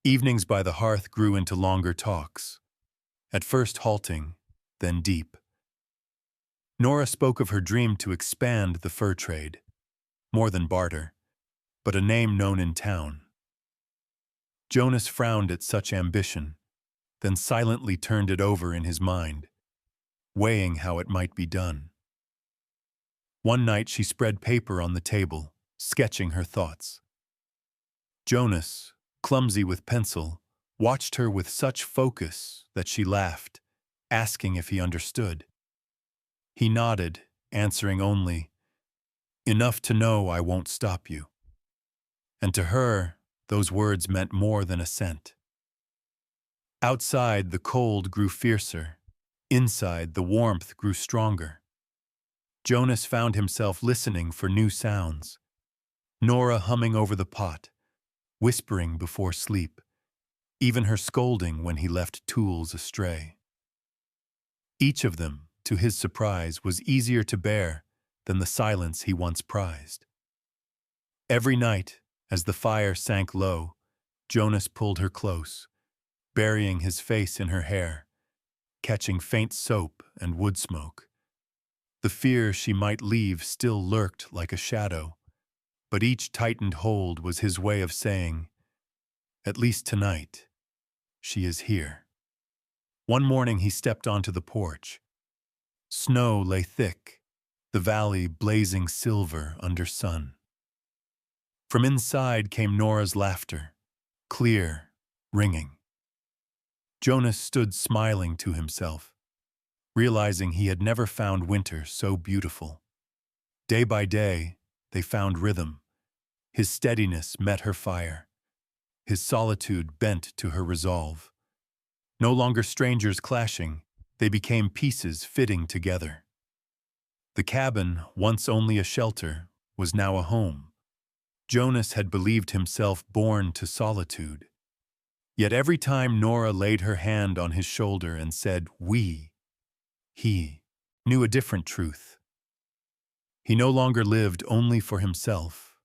Evenings by the hearth grew into longer talks, at first halting, then deep. Nora spoke of her dream to expand the fur trade, more than barter, but a name known in town. Jonas frowned at such ambition, then silently turned it over in his mind, weighing how it might be done. One night she spread paper on the table, sketching her thoughts. Jonas, clumsy with pencil, watched her with such focus that she laughed, asking if he understood. He nodded, answering only, "Enough to know I won't stop you." And to her, those words meant more than assent. Outside, the cold grew fiercer. Inside, the warmth grew stronger. Jonas found himself listening for new sounds. Nora humming over the pot, whispering before sleep, even her scolding when he left tools astray. Each of them, to his surprise, was easier to bear than the silence he once prized. Every night, as the fire sank low, Jonas pulled her close, burying his face in her hair, catching faint soap and wood smoke. The fear she might leave still lurked like a shadow, but each tightened hold was his way of saying, "At least tonight, she is here." One morning he stepped onto the porch. Snow lay thick, the valley blazing silver under sun. From inside came Nora's laughter, clear, ringing. Jonas stood smiling to himself, realizing he had never found winter so beautiful. Day by day, they found rhythm. His steadiness met her fire. His solitude bent to her resolve. No longer strangers clashing, they became pieces fitting together. The cabin, once only a shelter, was now a home. Jonas had believed himself born to solitude. Yet every time Nora laid her hand on his shoulder and said, "We," he knew a different truth. He no longer lived only for himself.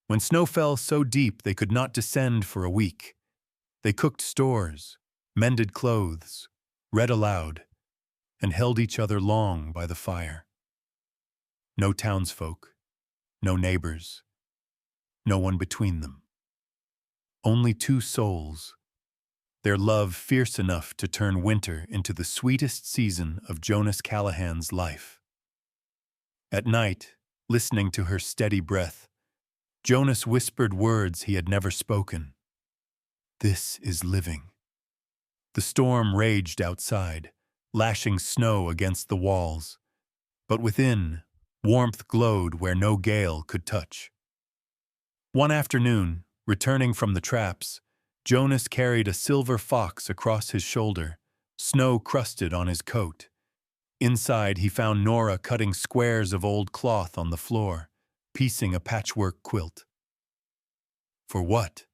When snow fell so deep they could not descend for a week, they cooked stores, mended clothes, read aloud, and held each other long by the fire. No townsfolk, no neighbors, no one between them. Only two souls, their love fierce enough to turn winter into the sweetest season of Jonas Callahan's life. At night, listening to her steady breath, Jonas whispered words he had never spoken. "This is living." The storm raged outside, lashing snow against the walls, but within, warmth glowed where no gale could touch. One afternoon, returning from the traps, Jonas carried a silver fox across his shoulder, snow crusted on his coat. Inside, he found Nora cutting squares of old cloth on the floor, piecing a patchwork quilt. "For what?"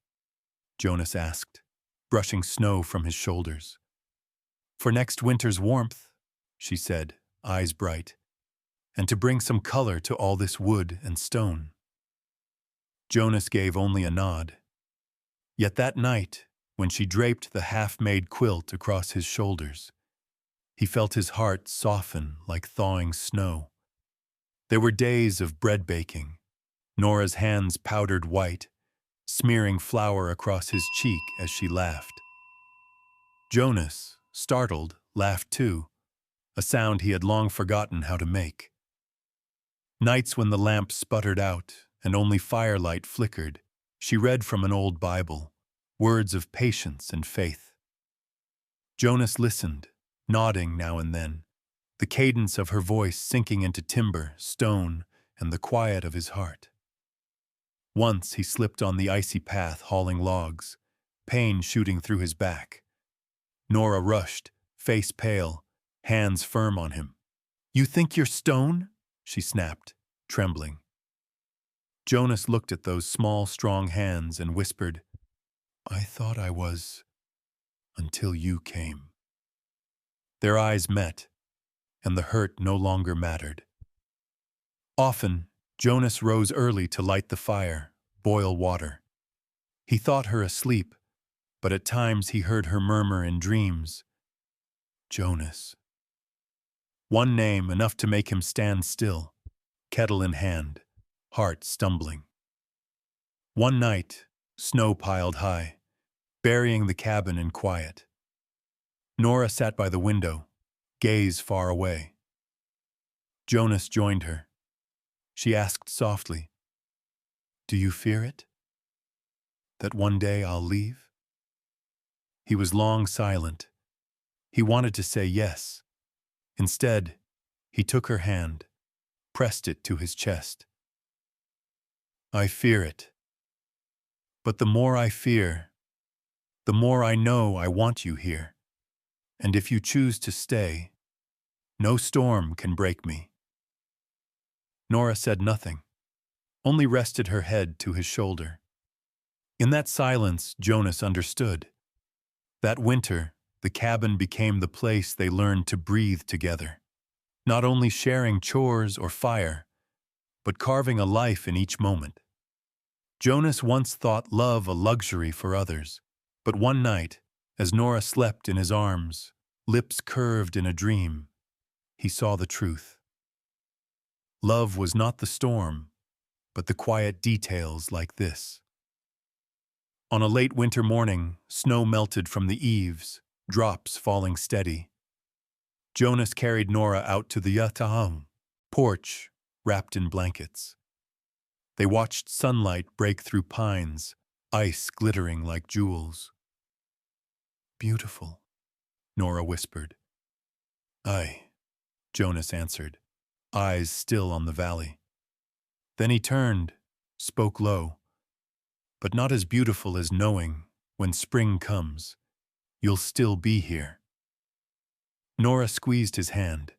Jonas asked, brushing snow from his shoulders. "For next winter's warmth," she said, eyes bright, "and to bring some color to all this wood and stone." Jonas gave only a nod. Yet that night, when she draped the half-made quilt across his shoulders, he felt his heart soften like thawing snow. There were days of bread baking, Nora's hands powdered white, smearing flour across his cheek as she laughed. Jonas, startled, laughed too, a sound he had long forgotten how to make. Nights when the lamp sputtered out and only firelight flickered, she read from an old Bible, words of patience and faith. Jonas listened, nodding now and then, the cadence of her voice sinking into timber, stone, and the quiet of his heart. Once he slipped on the icy path hauling logs, pain shooting through his back. Nora rushed, face pale, hands firm on him. "You think you're stone?" she snapped, trembling. Jonas looked at those small, strong hands and whispered, "I thought I was, until you came." Their eyes met, and the hurt no longer mattered. Often, Jonas rose early to light the fire, boil water. He thought her asleep, but at times he heard her murmur in dreams, Jonas. One name enough to make him stand still, kettle in hand, heart stumbling. One night, snow piled high, burying the cabin in quiet. Nora sat by the window, gaze far away. Jonas joined her. She asked softly, "Do you fear it? That one day I'll leave?" He was long silent. He wanted to say yes. Instead, he took her hand, pressed it to his chest. "I fear it. But the more I fear, the more I know I want you here. And if you choose to stay, no storm can break me." Nora said nothing, only rested her head to his shoulder. In that silence, Jonas understood. That winter, the cabin became the place they learned to breathe together, not only sharing chores or fire, but carving a life in each moment. Jonas once thought love a luxury for others, but one night, as Nora slept in his arms, lips curved in a dream, he saw the truth. Love was not the storm, but the quiet details like this. On a late winter morning, snow melted from the eaves, drops falling steady. Jonas carried Nora out to the yataham porch, wrapped in blankets. They watched sunlight break through pines, ice glittering like jewels. "Beautiful," Nora whispered. "Aye," Jonas answered, eyes still on the valley. Then he turned, spoke low, "But not as beautiful as knowing, when spring comes, you'll still be here." Nora squeezed his hand.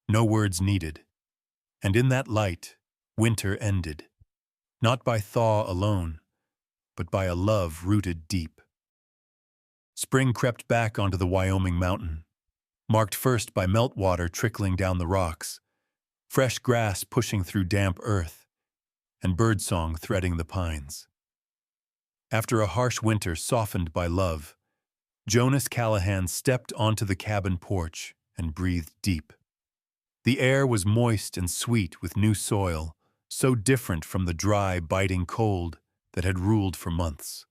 No words needed. And in that light, winter ended. Not by thaw alone, but by a love rooted deep. Spring crept back onto the Wyoming mountain, marked first by meltwater trickling down the rocks, fresh grass pushing through damp earth, and birdsong threading the pines. After a harsh winter softened by love, Jonas Callahan stepped onto the cabin porch and breathed deep. The air was moist and sweet with new soil, so different from the dry, biting cold that had ruled for months.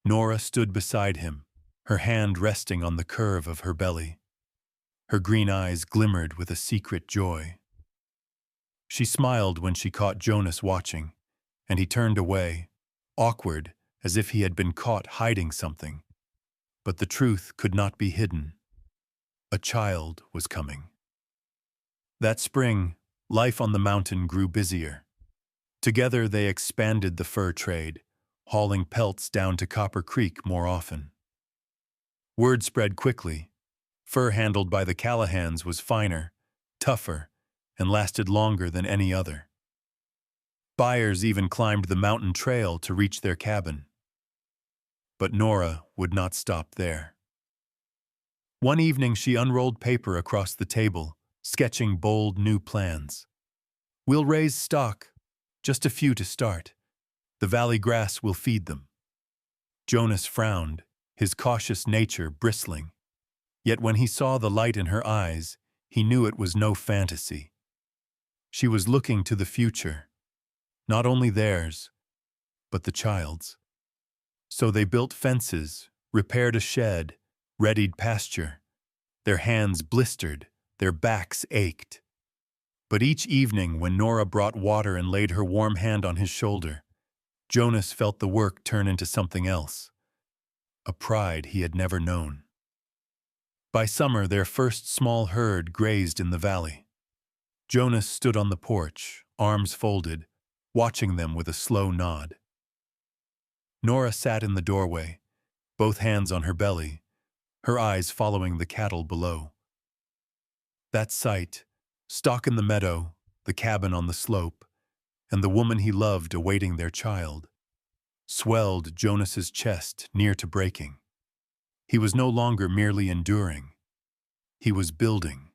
Nora stood beside him, her hand resting on the curve of her belly. Her green eyes glimmered with a secret joy. She smiled when she caught Jonas watching, and he turned away, awkward as if he had been caught hiding something. But the truth could not be hidden. A child was coming. That spring, life on the mountain grew busier. Together they expanded the fur trade, hauling pelts down to Copper Creek more often. Word spread quickly. Fur handled by the Callahans was finer, tougher, and lasted longer than any other. Buyers even climbed the mountain trail to reach their cabin. But Nora would not stop there. One evening she unrolled paper across the table, sketching bold new plans. "We'll raise stock, just a few to start. The valley grass will feed them." Jonas frowned, his cautious nature bristling. Yet when he saw the light in her eyes, he knew it was no fantasy. She was looking to the future, not only theirs, but the child's. So they built fences, repaired a shed, readied pasture. Their hands blistered, their backs ached. But each evening when Nora brought water and laid her warm hand on his shoulder, Jonas felt the work turn into something else, a pride he had never known. By summer, their first small herd grazed in the valley. Jonas stood on the porch, arms folded, watching them with a slow nod. Nora sat in the doorway, both hands on her belly, her eyes following the cattle below. That sight, stock in the meadow, the cabin on the slope, and the woman he loved awaiting their child, swelled Jonas's chest near to breaking. He was no longer merely enduring. He was building.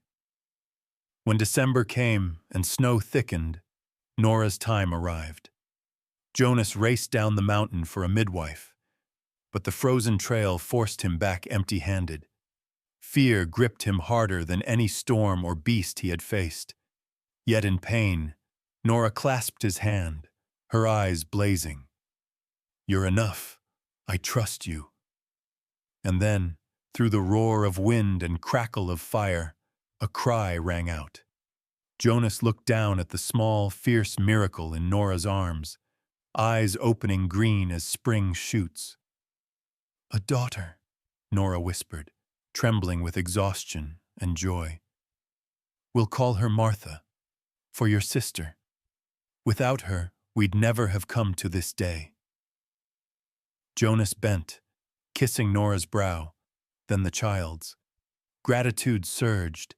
When December came and snow thickened, Nora's time arrived. Jonas raced down the mountain for a midwife, but the frozen trail forced him back empty-handed. Fear gripped him harder than any storm or beast he had faced. Yet in pain, Nora clasped his hand, her eyes blazing. "You're enough. I trust you." And then, through the roar of wind and crackle of fire, a cry rang out. Jonas looked down at the small, fierce miracle in Nora's arms, eyes opening green as spring shoots. "A daughter," Nora whispered, trembling with exhaustion and joy. "We'll call her Martha, for your sister. Without her, we'd never have come to this day." Jonas bent, kissing Nora's brow, then the child's. Gratitude surged.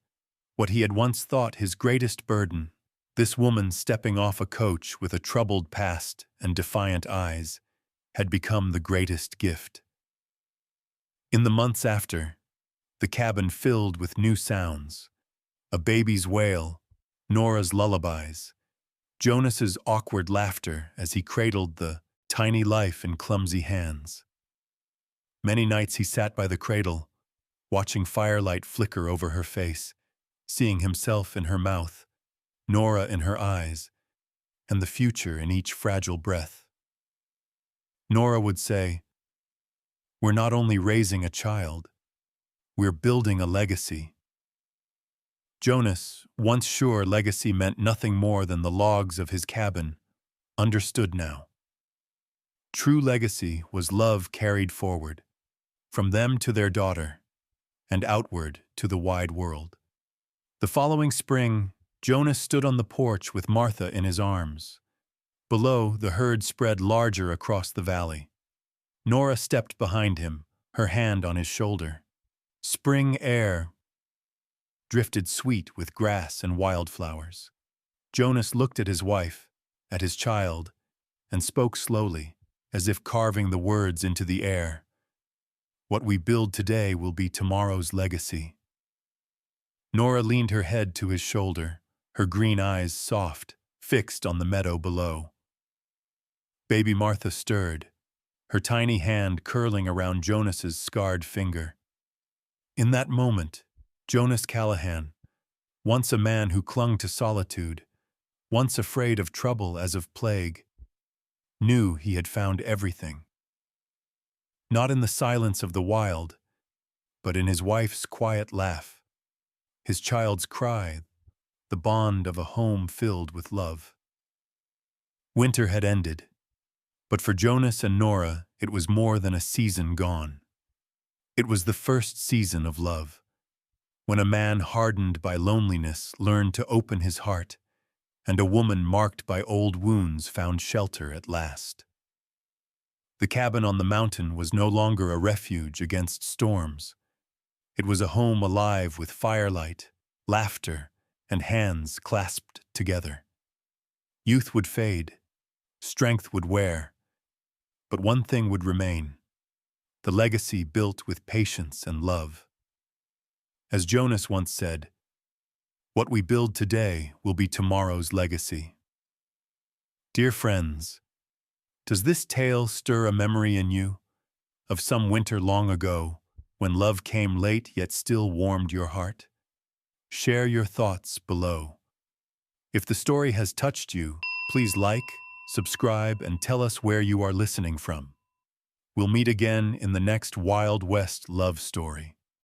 What he had once thought his greatest burden, this woman stepping off a coach with a troubled past and defiant eyes, had become the greatest gift. In the months after, the cabin filled with new sounds. A baby's wail, Nora's lullabies, Jonas's awkward laughter as he cradled the tiny life in clumsy hands. Many nights he sat by the cradle, watching firelight flicker over her face, seeing himself in her mouth, Nora in her eyes, and the future in each fragile breath. Nora would say, "We're not only raising a child, we're building a legacy." Jonas, once sure legacy meant nothing more than the logs of his cabin, understood now. True legacy was love carried forward, from them to their daughter, and outward to the wide world. The following spring, Jonas stood on the porch with Martha in his arms. Below, the herd spread larger across the valley. Nora stepped behind him, her hand on his shoulder. Spring air drifted sweet with grass and wildflowers. Jonas looked at his wife, at his child, and spoke slowly, as if carving the words into the air. "What we build today will be tomorrow's legacy." Nora leaned her head to his shoulder, her green eyes soft, fixed on the meadow below. Baby Martha stirred, her tiny hand curling around Jonas's scarred finger. In that moment, Jonas Callahan, once a man who clung to solitude, once afraid of trouble as of plague, knew he had found everything. Not in the silence of the wild, but in his wife's quiet laugh, his child's cry, the bond of a home filled with love. Winter had ended, but for Jonas and Nora it was more than a season gone. It was the first season of love, when a man hardened by loneliness learned to open his heart, and a woman marked by old wounds found shelter at last. The cabin on the mountain was no longer a refuge against storms. It was a home alive with firelight, laughter, and hands clasped together. Youth would fade, strength would wear, but one thing would remain: the legacy built with patience and love. As Jonas once said, "What we build today will be tomorrow's legacy." Dear friends, does this tale stir a memory in you of some winter long ago when love came late yet still warmed your heart? Share your thoughts below. If the story has touched you, please like, subscribe, and tell us where you are listening from. We'll meet again in the next Wild West love story.